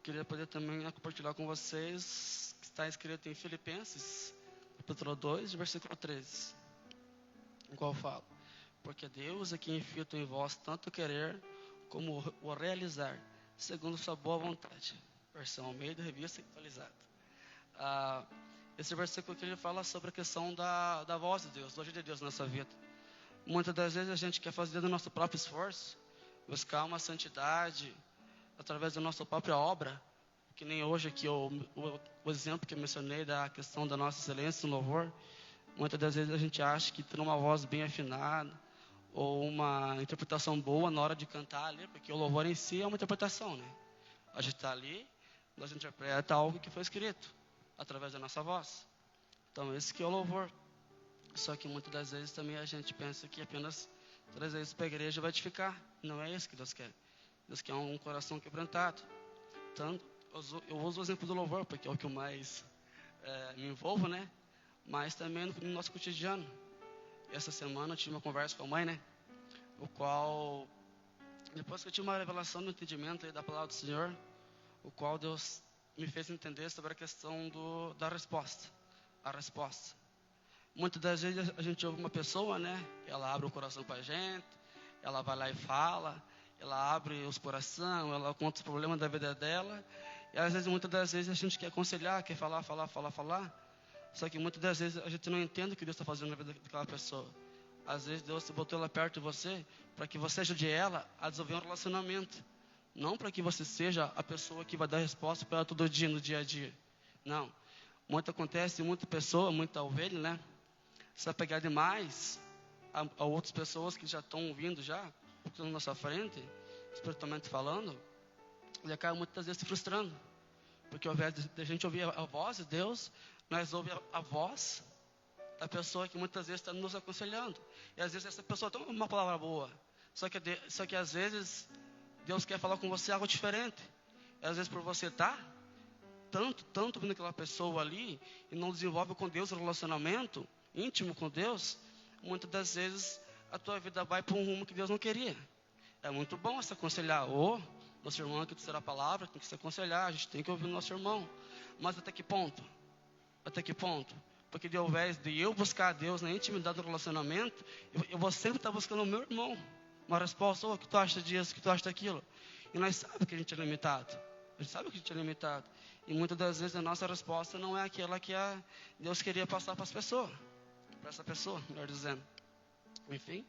queria poder também compartilhar com vocês, que está escrito em Filipenses, capítulo 2, versículo 13, em qual fala: porque Deus é quem infiltra em vós tanto querer como o realizar, segundo sua boa vontade. Versão Almeida, revista atualizada. Esse versículo aqui ele fala sobre a questão da voz de Deus, do agir de Deus na nossa vida. Muitas das vezes a gente quer fazer do nosso próprio esforço, buscar uma santidade através da nossa própria obra, que nem hoje aqui o exemplo que eu mencionei da questão da nossa excelência no louvor. Muitas das vezes a gente acha que ter uma voz bem afinada ou uma interpretação boa na hora de cantar ali, porque o louvor em si é uma interpretação, né? A gente está ali, nós interpreta algo que foi escrito através da nossa voz. Então esse que é o louvor. Só que muitas das vezes também a gente pensa que apenas trazer isso para a igreja vai edificar. Não é isso que Deus quer. Deus quer um coração quebrantado. Tanto, eu uso o exemplo do louvor, porque é o que eu mais me envolvo, né? Mas também no nosso cotidiano. Essa semana eu tive uma conversa com a mãe, né? O qual, depois que eu tive uma revelação do entendimento aí da palavra do Senhor, o qual Deus me fez entender sobre a questão da resposta. A resposta. Muitas das vezes a gente ouve uma pessoa, né? Ela abre o coração para a gente, ela vai lá e fala, ela abre os corações, ela conta os problemas da vida dela. E às vezes, muitas das vezes a gente quer aconselhar, quer falar. Só que muitas das vezes a gente não entende o que Deus está fazendo na vida daquela pessoa. Às vezes Deus botou ela perto de você para que você ajude ela a desenvolver um relacionamento. Não para que você seja a pessoa que vai dar resposta para ela todo dia, no dia a dia. Não. Muito acontece, muita pessoa, muita ovelha, né? Se apegar demais a outras pessoas que já estão ouvindo já, que estão na nossa frente, espiritualmente falando, ele acaba muitas vezes se frustrando. Porque ao invés de a gente ouvir a voz de Deus, nós ouvimos a voz da pessoa que muitas vezes está nos aconselhando. E às vezes essa pessoa tem uma palavra boa. Só que às vezes Deus quer falar com você algo diferente. E às vezes por você estar tanto vendo aquela pessoa ali e não desenvolve com Deus um relacionamento íntimo com Deus, muitas das vezes a tua vida vai para um rumo que Deus não queria. É muito bom se aconselhar. Nosso irmão aqui terá a palavra, tem que se aconselhar, a gente tem que ouvir o nosso irmão. Mas até que ponto? Até que ponto? Porque ao invés de eu buscar a Deus na intimidade do relacionamento, eu vou sempre estar buscando o meu irmão. Uma resposta, o que tu acha disso, o que tu acha daquilo? E nós sabemos que a gente é limitado. A gente sabe que a gente é limitado. E muitas das vezes a nossa resposta não é aquela que Deus queria passar para as pessoas. Para essa pessoa, melhor dizendo. Enfim,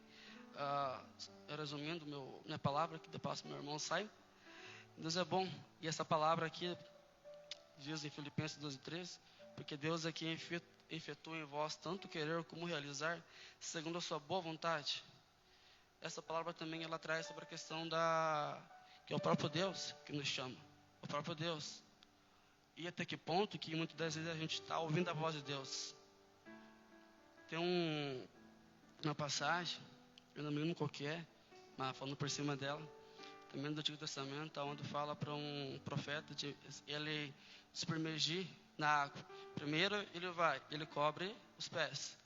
resumindo minha palavra, que depois meu irmão sai. Deus é bom. E essa palavra aqui diz em Filipenses 12:3, porque Deus é quem efetua em vós tanto querer como realizar, segundo a sua boa vontade. Essa palavra também ela traz sobre a questão que é o próprio Deus que nos chama. O próprio Deus. E até que ponto que muitas das vezes a gente está ouvindo a voz de Deus. Tem uma passagem, eu não me lembro qual que é, mas falando por cima dela, também do Antigo Testamento, onde fala para um profeta de ele se submergir na água. Primeiro ele cobre os pés,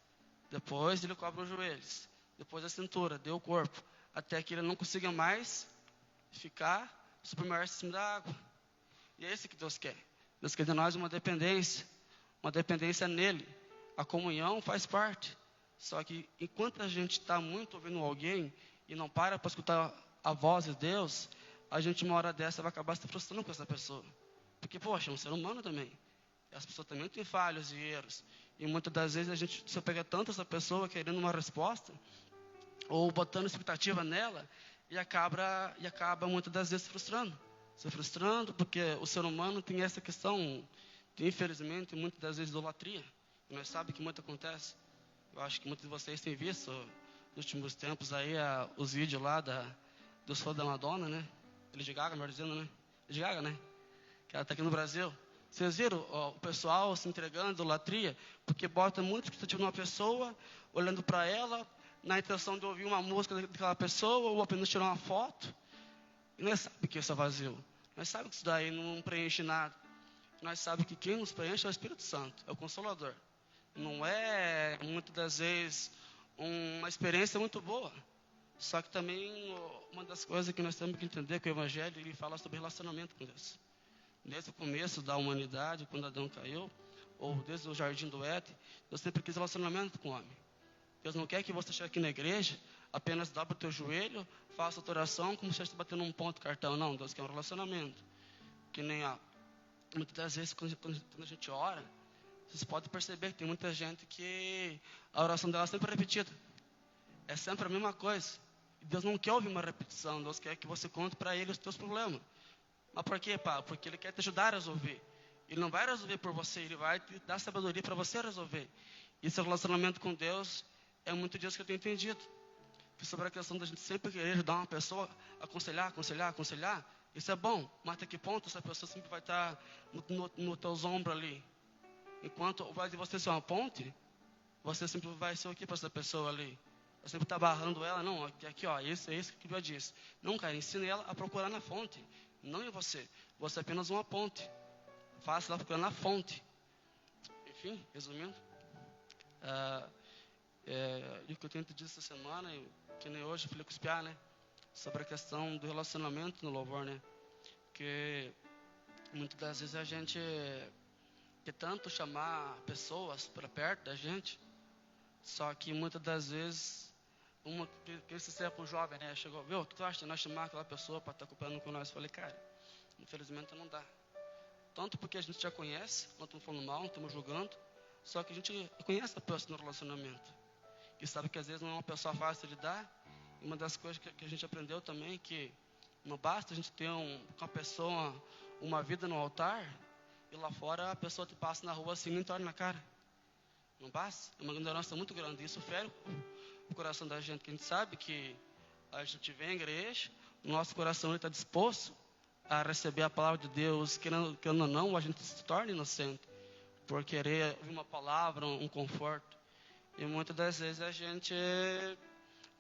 depois ele cobre os joelhos, depois a cintura, deu o corpo, até que ele não consiga mais ficar submerso em cima da água. E é isso que Deus quer. Deus quer de nós uma dependência nele. A comunhão faz parte. Só que enquanto a gente está muito ouvindo alguém e não para escutar a voz de Deus, a gente uma hora dessa vai acabar se frustrando com essa pessoa. Porque, poxa, é um ser humano também. As pessoas também têm falhas e erros. E muitas das vezes a gente se pega tanto essa pessoa querendo uma resposta, ou botando expectativa nela, e acaba muitas das vezes se frustrando, porque o ser humano tem essa questão de, infelizmente, muitas das vezes idolatria. E nós sabemos que muito acontece. Eu acho que muitos de vocês têm visto nos últimos tempos aí os vídeos lá dos fãs da Madonna, né? Lady Gaga, melhor dizendo, né? Lady Gaga, né? Que ela está aqui no Brasil. Vocês viram o pessoal se entregando, idolatria, porque bota muito expectativa numa pessoa, olhando para ela, na intenção de ouvir uma música daquela pessoa, ou apenas tirar uma foto. E nós sabemos que isso é vazio. Nós sabemos que isso daí não preenche nada. Nós sabemos que quem nos preenche é o Espírito Santo, é o Consolador. Não é, muitas das vezes, uma experiência muito boa. Só que também, uma das coisas que nós temos que entender é que o Evangelho ele fala sobre relacionamento com Deus. Desde o começo da humanidade, quando Adão caiu, ou desde o jardim do Éden, Deus sempre quis relacionamento com o homem. Deus não quer que você chegue aqui na igreja, apenas dobre o teu joelho, faça a tua oração como se estivesse batendo um ponto cartão. Não, Deus quer um relacionamento. Que nem muitas das vezes, quando a gente ora, vocês podem perceber que tem muita gente que a oração dela é sempre repetida. É sempre a mesma coisa. E Deus não quer ouvir uma repetição. Deus quer que você conte para Ele os teus problemas. Mas por quê, Pai? Porque Ele quer te ajudar a resolver. Ele não vai resolver por você. Ele vai te dar sabedoria para você resolver. E esse relacionamento com Deus é muito disso que eu tenho entendido. Sobre a questão da gente sempre querer ajudar uma pessoa, aconselhar. Isso é bom. Mas até que ponto essa pessoa sempre vai estar no teus ombros ali? Enquanto ao invés de você ser uma ponte, você sempre vai ser o que para essa pessoa ali? Você sempre está barrando ela. Não, aqui ó, isso é isso que Deus disse. Não, cara, ensine ela a procurar na fonte. Não em você. Você é apenas uma ponte. Faça ela procurar na fonte. Enfim, resumindo. E o que eu tenho dito essa semana, que nem hoje eu falei com os piá, né? Sobre a questão do relacionamento no louvor, né? Que muitas das vezes a gente quer tanto chamar pessoas para perto da gente, só que muitas das vezes, que esse tempo jovem, né? Chegou, viu, o que tu acha de nós chamar aquela pessoa para estar cooperando com nós? Eu falei, cara, infelizmente não dá. Tanto porque a gente já conhece, não estamos falando mal, não estamos julgando, só que a gente conhece a pessoa no relacionamento. E sabe que às vezes não é uma pessoa fácil de lidar. E uma das coisas que a gente aprendeu também é que Não basta a gente ter com a pessoa uma vida no altar e lá fora a pessoa te passa na rua assim e não torna na cara. Não basta. É uma ignorância muito grande. Isso fere o coração da gente. Que a gente sabe que a gente vem à igreja, o nosso coração está disposto a receber a palavra de Deus, querendo ou não, a gente se torna inocente por querer ouvir uma palavra, um conforto. E muitas das vezes a gente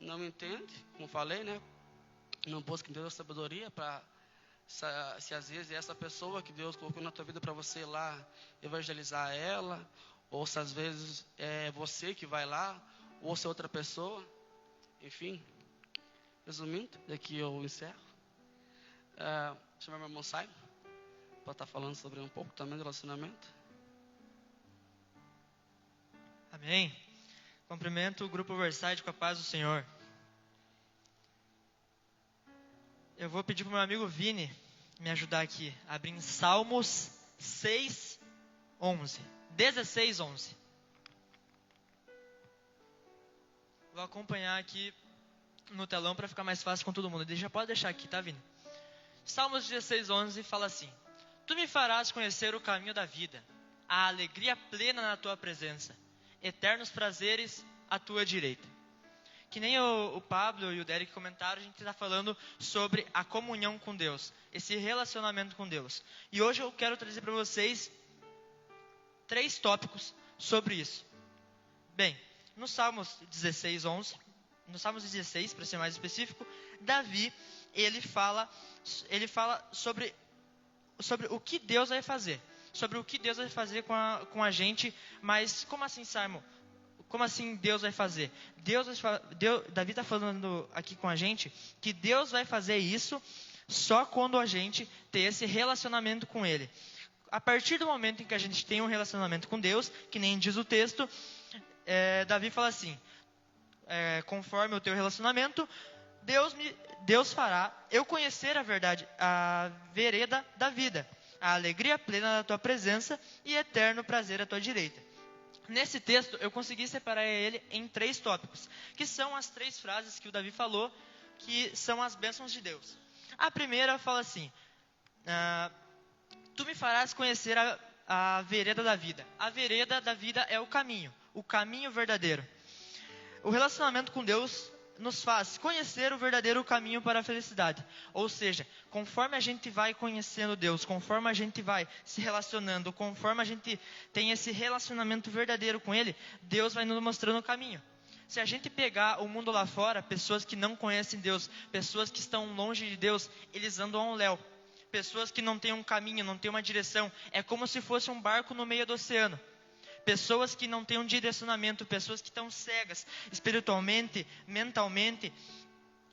não entende, como falei, né? Não busca em Deus a sabedoria para, se às vezes é essa pessoa que Deus colocou na tua vida para você ir lá evangelizar ela, ou se às vezes é você que vai lá, ou se é outra pessoa. Enfim, resumindo, daqui eu encerro. Chamar meu irmão Simon para estar falando sobre um pouco também do relacionamento. Amém. Cumprimento o Grupo Overside com a paz do Senhor. Eu vou pedir para o meu amigo Vini me ajudar aqui. Abrir em Salmos 6:11. 16:11. Vou acompanhar aqui no telão para ficar mais fácil com todo mundo. Já pode deixar aqui, tá, Vini? Salmos 16:11 fala assim: Tu me farás conhecer o caminho da vida, a alegria plena na tua presença, eternos prazeres à tua direita. Que nem o Pablo e o Derek comentaram, a gente está falando sobre a comunhão com Deus, esse relacionamento com Deus. E hoje eu quero trazer para vocês 3 tópicos sobre isso. Bem, no Salmos 16:11, no Salmos 16, para ser mais específico, Davi, ele fala sobre o que Deus vai fazer. Sobre o que Deus vai fazer com a gente. Mas como assim, Simon? Como assim Deus vai fazer? Davi está falando aqui com a gente que Deus vai fazer isso só quando a gente ter esse relacionamento com Ele. A partir do momento em que a gente tem um relacionamento com Deus, que nem diz o texto, Davi fala assim: conforme o teu relacionamento, Deus fará eu conhecer a verdade, a vereda da vida, a alegria plena da tua presença e eterno prazer à tua direita. Nesse texto, eu consegui separar ele em 3 tópicos, que são as 3 frases que o Davi falou, que são as bênçãos de Deus. A primeira fala assim: Tu me farás conhecer a vereda da vida. A vereda da vida é o caminho verdadeiro. O relacionamento com Deus nos faz conhecer o verdadeiro caminho para a felicidade. Ou seja, conforme a gente vai conhecendo Deus, conforme a gente vai se relacionando, conforme a gente tem esse relacionamento verdadeiro com Ele, Deus vai nos mostrando o caminho. Se a gente pegar o mundo lá fora, pessoas que não conhecem Deus, pessoas que estão longe de Deus, eles andam ao léu. Pessoas que não têm um caminho, não têm uma direção, é como se fosse um barco no meio do oceano. Pessoas que não têm um direcionamento, pessoas que estão cegas espiritualmente, mentalmente,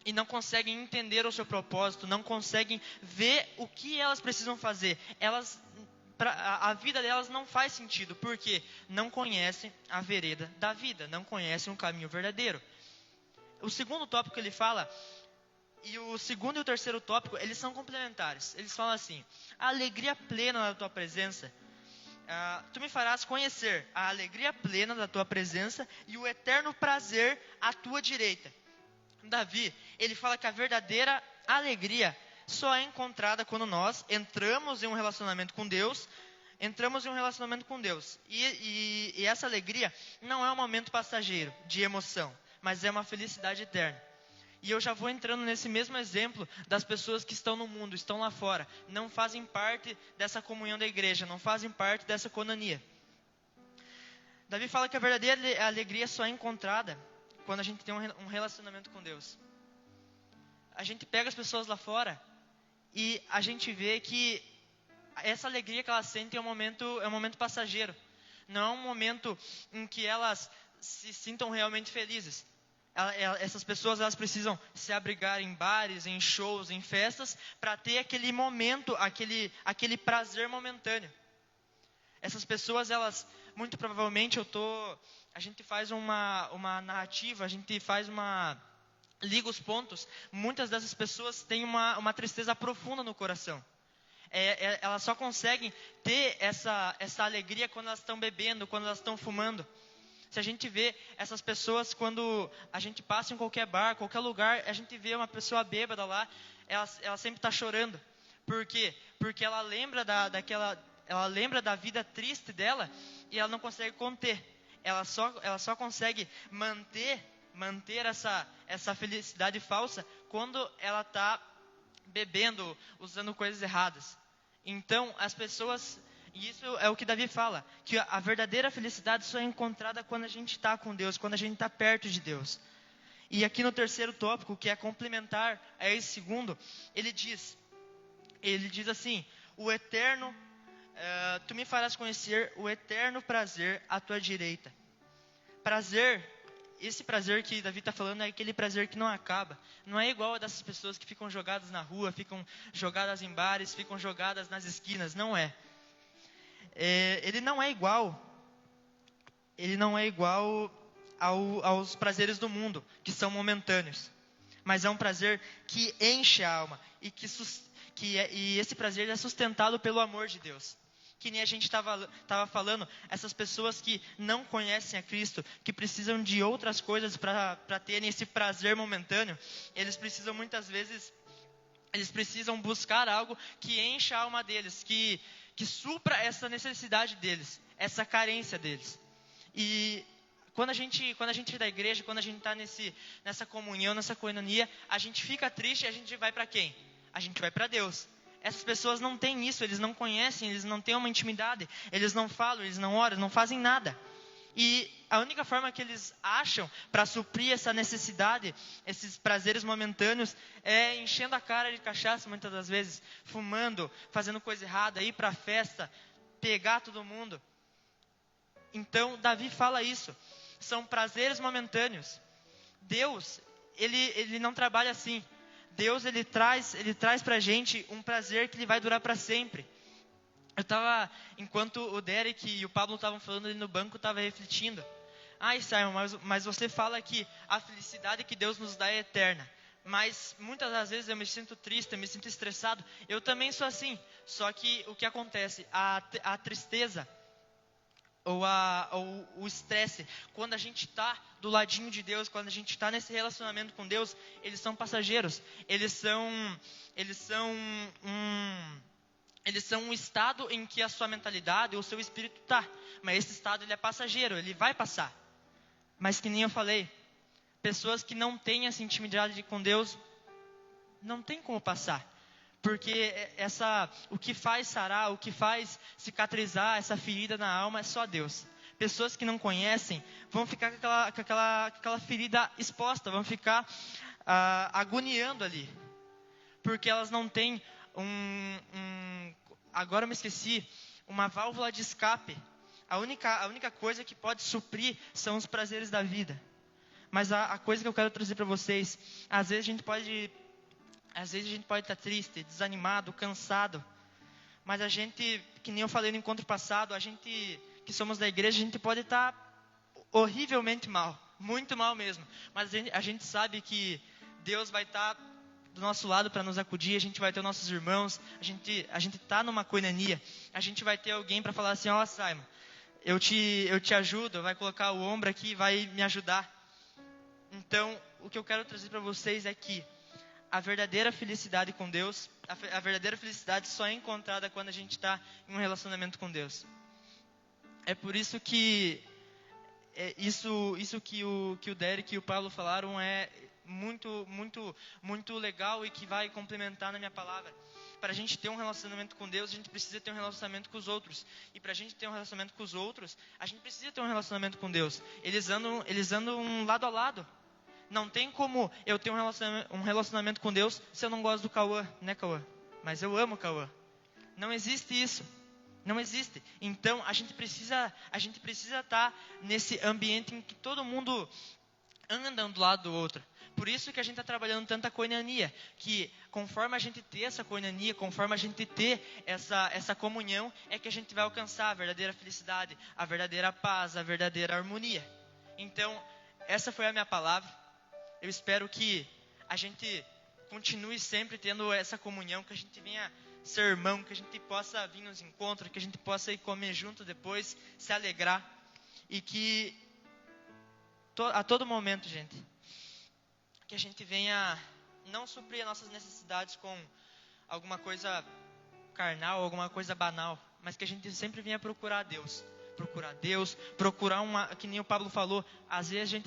e não conseguem entender o seu propósito, não conseguem ver o que elas precisam fazer. A vida delas não faz sentido, porque não conhecem a vereda da vida, não conhecem um caminho verdadeiro. O segundo tópico que ele fala, e o segundo e o terceiro tópico, eles são complementares. Eles falam assim: a alegria plena da tua presença, tu me farás conhecer a alegria plena da tua presença e o eterno prazer à tua direita. Davi, ele fala que a verdadeira alegria só é encontrada quando nós entramos em um relacionamento com Deus. E essa alegria não é um momento passageiro de emoção, mas é uma felicidade eterna. E eu já vou entrando nesse mesmo exemplo das pessoas que estão no mundo, estão lá fora, não fazem parte dessa comunhão da igreja, não fazem parte dessa coinonia. Davi fala que a verdadeira alegria só é encontrada quando a gente tem um relacionamento com Deus. A gente pega as pessoas lá fora e a gente vê que essa alegria que elas sentem é um momento passageiro. Não é um momento em que elas se sintam realmente felizes. Essas pessoas, elas precisam se abrigar em bares, em shows, em festas, para ter aquele momento, aquele prazer momentâneo. Essas pessoas, elas, muito provavelmente, a gente faz uma narrativa, liga os pontos. Muitas dessas pessoas têm uma tristeza profunda no coração. Elas só conseguem ter essa alegria quando elas estão bebendo, quando elas estão fumando. Se a gente vê essas pessoas, quando a gente passa em qualquer bar, qualquer lugar, a gente vê uma pessoa bêbada lá, ela sempre está chorando. Por quê? Porque ela lembra ela lembra da vida triste dela e ela não consegue conter. Ela só consegue manter essa felicidade falsa quando ela está bebendo, usando coisas erradas. Então, as pessoas, e isso é o que Davi fala, que a verdadeira felicidade só é encontrada quando a gente está com Deus, quando a gente está perto de Deus. E aqui no terceiro tópico, que é complementar a esse segundo, ele diz assim: o eterno, tu me farás conhecer o eterno prazer à tua direita. Prazer, esse prazer que Davi está falando é aquele prazer que não acaba. Não é igual a dessas pessoas que ficam jogadas na rua, ficam jogadas em bares, ficam jogadas nas esquinas. Não é. Ele não é igual aos prazeres do mundo, que são momentâneos. Mas é um prazer que enche a alma e esse prazer é sustentado pelo amor de Deus. Que nem a gente estava falando, essas pessoas que não conhecem a Cristo, que precisam de outras coisas para terem esse prazer momentâneo, eles precisam muitas vezes, buscar algo que encha a alma deles, que supra essa necessidade deles, essa carência deles. E quando a gente é da igreja, quando a gente está nessa comunhão, nessa koinonia, a gente fica triste e a gente vai para quem? A gente vai para Deus. Essas pessoas não têm isso, eles não conhecem, eles não têm uma intimidade, eles não falam, eles não oram, não fazem nada. E a única forma que eles acham para suprir essa necessidade, esses prazeres momentâneos, é enchendo a cara de cachaça muitas das vezes, fumando, fazendo coisa errada, ir para a festa, pegar todo mundo. Então, Davi fala isso, são prazeres momentâneos. Deus, ele não trabalha assim. Deus, ele traz pra gente um prazer que ele vai durar para sempre. Enquanto o Derek e o Pablo estavam falando ali no banco, eu estava refletindo. Simon, mas você fala que a felicidade que Deus nos dá é eterna. Mas muitas das vezes eu me sinto triste, eu me sinto estressado. Eu também sou assim. Só que o que acontece? A tristeza ou o estresse, quando a gente está do ladinho de Deus, quando a gente está nesse relacionamento com Deus, eles são passageiros. Eles são um estado em que a sua mentalidade, o seu espírito está. Mas esse estado ele é passageiro, ele vai passar. Mas que nem eu falei, pessoas que não têm essa intimidade com Deus, não tem como passar. Porque o que faz sarar, o que faz cicatrizar essa ferida na alma é só Deus. Pessoas que não conhecem vão ficar com aquela ferida exposta, vão ficar agoniando ali. Porque elas não têm agora eu me esqueci, uma válvula de escape. A única coisa que pode suprir são os prazeres da vida. Mas a coisa que eu quero trazer para vocês, às vezes a gente pode estar triste, desanimado, cansado. Mas a gente, que nem eu falei no encontro passado, a gente que somos da igreja, a gente pode estar horrivelmente mal, muito mal mesmo. Mas a gente sabe que Deus vai estar do nosso lado para nos acudir, a gente vai ter os nossos irmãos, a gente está numa koinonia, a gente vai ter alguém para falar assim: Simon, eu te ajudo, vai colocar o ombro aqui e vai me ajudar. Então, o que eu quero trazer para vocês é que a verdadeira felicidade com Deus, a verdadeira felicidade só é encontrada quando a gente está em um relacionamento com Deus. É por isso que isso que o Derek e o Paulo falaram é muito, muito, muito legal e que vai complementar na minha palavra. Para a gente ter um relacionamento com Deus, a gente precisa ter um relacionamento com os outros. E para a gente ter um relacionamento com os outros, a gente precisa ter um relacionamento com Deus. Eles andam lado a lado. Não tem como eu ter um relacionamento com Deus se eu não gosto do Cauã, né, Cauã? Mas eu amo o Cauã. Não existe isso. Não existe. Então, a gente precisa estar nesse ambiente em que todo mundo anda um do lado do outro. Por isso que a gente está trabalhando tanta koinonia, que conforme a gente ter essa koinonia, conforme a gente ter essa comunhão, é que a gente vai alcançar a verdadeira felicidade, a verdadeira paz, a verdadeira harmonia. Então, essa foi a minha palavra. Eu espero que a gente continue sempre tendo essa comunhão, que a gente venha ser irmão, que a gente possa vir nos encontros, que a gente possa ir comer junto depois, se alegrar. E que a todo momento, gente, que a gente venha não suprir as nossas necessidades com alguma coisa carnal, alguma coisa banal, mas que a gente sempre venha procurar Deus, que nem o Pablo falou, às vezes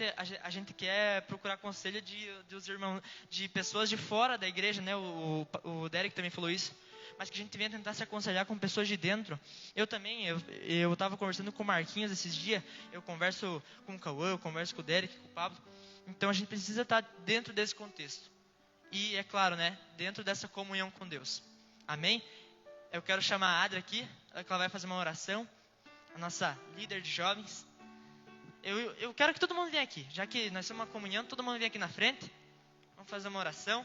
a gente quer procurar conselho dos irmãos, de pessoas de fora da igreja, né? O Derek também falou isso, mas que a gente venha tentar se aconselhar com pessoas de dentro. Eu estava conversando com o Marquinhos esses dias, eu converso com o Cauã, eu converso com o Derek, com o Pablo, então a gente precisa estar dentro desse contexto, e é claro, né? Dentro dessa comunhão com Deus, amém? Eu quero chamar a Adri aqui, ela vai fazer uma oração, a nossa líder de jovens. Eu quero que todo mundo venha aqui, já que nós somos uma comunhão, todo mundo vem aqui na frente, vamos fazer uma oração,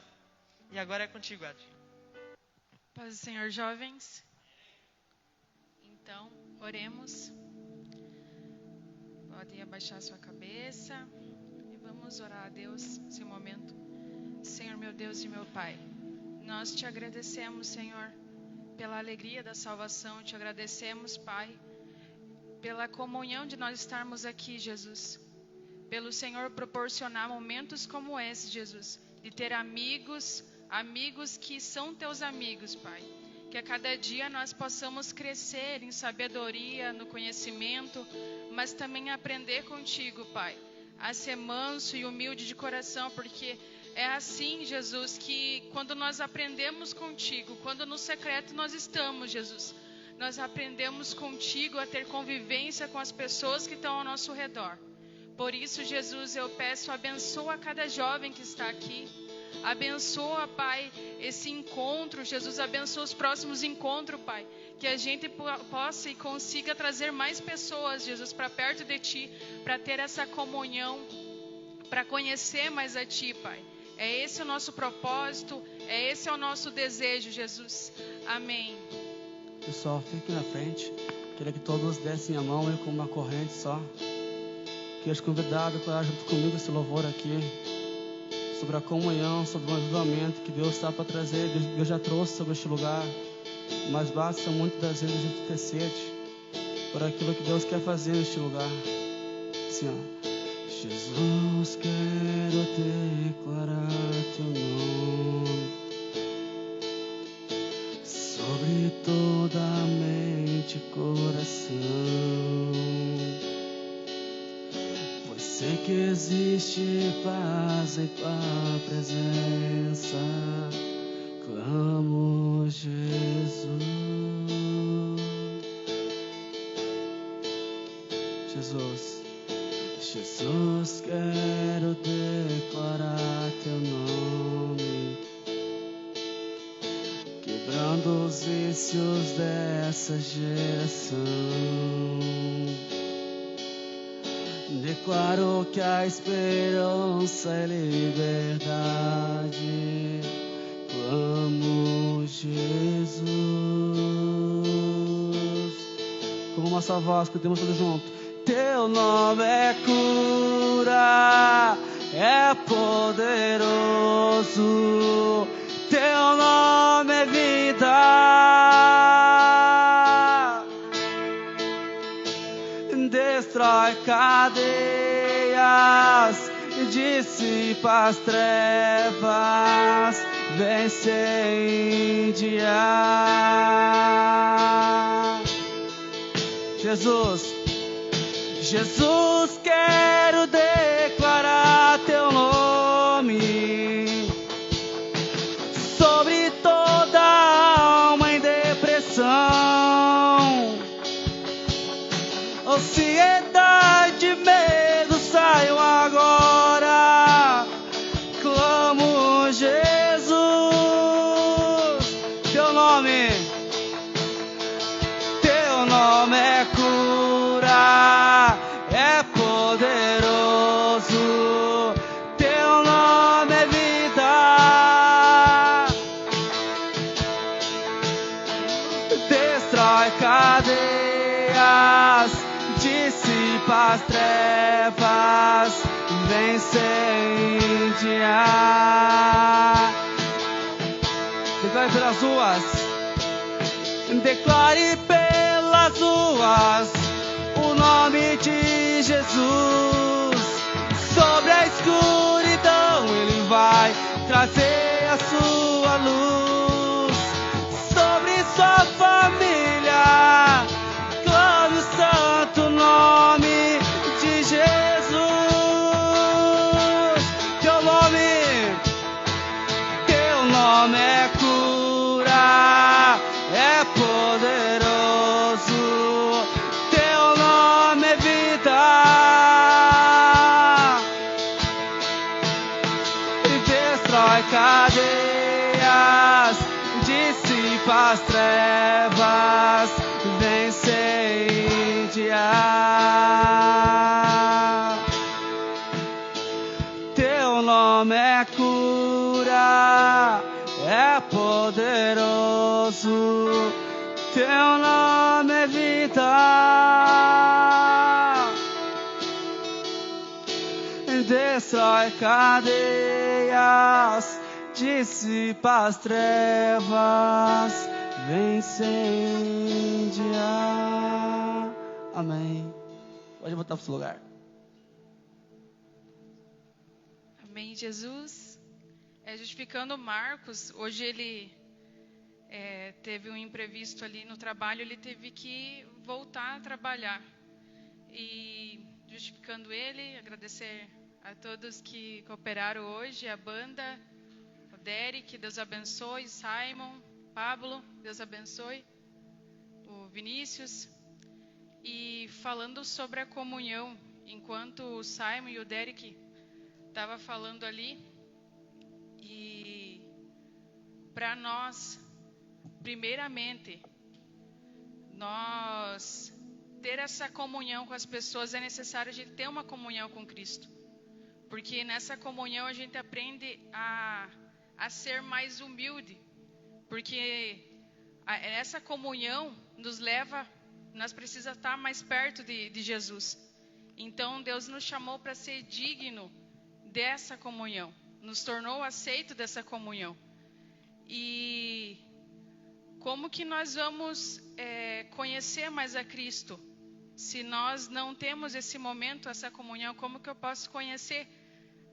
e agora é contigo, Adri. Paz do Senhor, jovens. Então, oremos. Pode abaixar sua cabeça e vamos orar a Deus nesse momento. Senhor, meu Deus e meu Pai, nós te agradecemos, Senhor, pela alegria da salvação. Te agradecemos, Pai, pela comunhão de nós estarmos aqui, Jesus. Pelo Senhor proporcionar momentos como esse, Jesus, de ter amigos que são teus amigos, Pai. Que a cada dia nós possamos crescer em sabedoria, no conhecimento, mas também aprender contigo, Pai, a ser manso e humilde de coração, porque é assim, Jesus, que quando nós aprendemos contigo, quando no secreto nós estamos, Jesus, nós aprendemos contigo a ter convivência com as pessoas que estão ao nosso redor. Por isso, Jesus, eu peço, abençoa cada jovem que está aqui. Abençoa, Pai, esse encontro. Jesus, abençoa os próximos encontros, Pai. Que a gente possa e consiga trazer mais pessoas, Jesus, para perto de Ti, para ter essa comunhão, para conhecer mais a Ti, Pai. É esse o nosso propósito, esse é o nosso desejo, Jesus. Amém. Pessoal, fique na frente. Queria que todos dessem a mão aí com uma corrente só. Queria te convidar a declarar junto comigo esse louvor aqui, sobre a comunhão, sobre o avivamento que Deus está para trazer. Deus já trouxe sobre este lugar, mas basta muitas das vezes a gente ter sede por aquilo que Deus quer fazer neste lugar. Assim, ó. Jesus, quero declarar teu nome sobre toda a mente e coração, pois sei que existe paz em tua presença. Clamo, Jesus. Jesus, quero declarar teu nome, quebrando os vícios dessa geração. Declaro que a esperança é liberdade. Clamo, Jesus. Com uma só voz, cantemos todos juntos. Teu nome é cura, é poderoso. Teu nome é vida. Destrói cadeias, dissipa as trevas, vence em dia. Jesus, quero declarar teu nome sobre toda alma em depressão, ansiedade, medo, saiam agora. Clamo, Jesus, teu nome é cura, é poderoso, teu nome é vida. Destrói cadeias, dissipa as trevas, vence em dia. Declare pelas ruas, declare pelas ruas o nome de Jesus. sobre a escuridão Ele vai trazer a sua luz. Sobre sua família, clame o santo nome de Jesus. Teu nome é cura, é poderoso. Teu nome é vida. E destrói cadeias, dissipa as trevas, vence incendiar. Teu nome é cura, é poderoso. Teu nome é vida. Destrói cadeias, dissipa as trevas, vence incendiar. Amém. Pode voltar para o seu lugar. Amém, Jesus. Justificando Marcos, hoje ele teve um imprevisto ali no trabalho, ele teve que voltar a trabalhar. E justificando ele, agradecer a todos que cooperaram hoje, a banda, o Derek, Deus abençoe, Simon, Pablo, Deus abençoe, o Vinícius. E falando sobre a comunhão, enquanto o Simon e o Derek estavam falando ali, e para nós, primeiramente, nós ter essa comunhão com as pessoas, é necessário a gente ter uma comunhão com Cristo. Porque nessa comunhão a gente aprende a ser mais humilde. Porque essa comunhão nos leva, nós precisamos estar mais perto de Jesus. Então Deus nos chamou para ser digno dessa comunhão. Nos tornou aceito dessa comunhão. E como que nós vamos conhecer mais a Cristo? Se nós não temos esse momento, essa comunhão, como que eu posso conhecer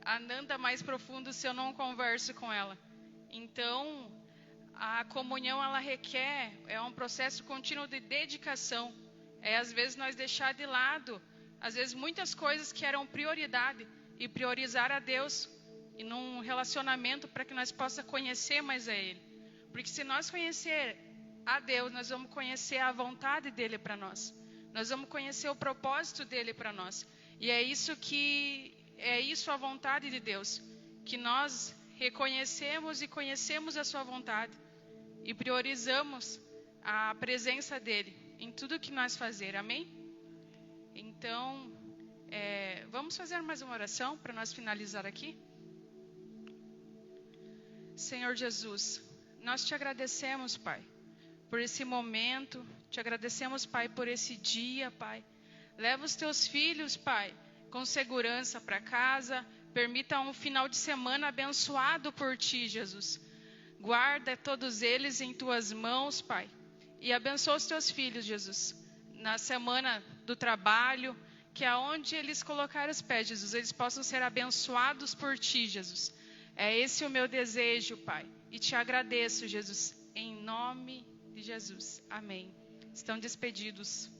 a Nanda mais profundo se eu não converso com ela? Então, a comunhão, ela requer, é um processo contínuo de dedicação. Às vezes nós deixar de lado, às vezes muitas coisas que eram prioridade, e priorizar a Deus e num relacionamento para que nós possamos conhecer mais a Ele. Porque se nós conhecer a Deus, nós vamos conhecer a vontade dEle para nós. Nós vamos conhecer o propósito dEle para nós. E é isso a vontade de Deus. Que nós reconhecemos e conhecemos a sua vontade. E priorizamos a presença dEle em tudo que nós fazermos. Amém? Então, vamos fazer mais uma oração para nós finalizar aqui. Senhor Jesus, nós te agradecemos, Pai, por esse momento. Te agradecemos, Pai, por esse dia, Pai. Leva os teus filhos, Pai, com segurança para casa. Permita um final de semana abençoado por ti, Jesus. Guarda todos eles em tuas mãos, Pai. E abençoa os teus filhos, Jesus, na semana do trabalho, que aonde eles colocarem os pés, Jesus, eles possam ser abençoados por ti, Jesus. É esse o meu desejo, Pai. E te agradeço, Jesus, em nome de Jesus. Amém. Estão despedidos.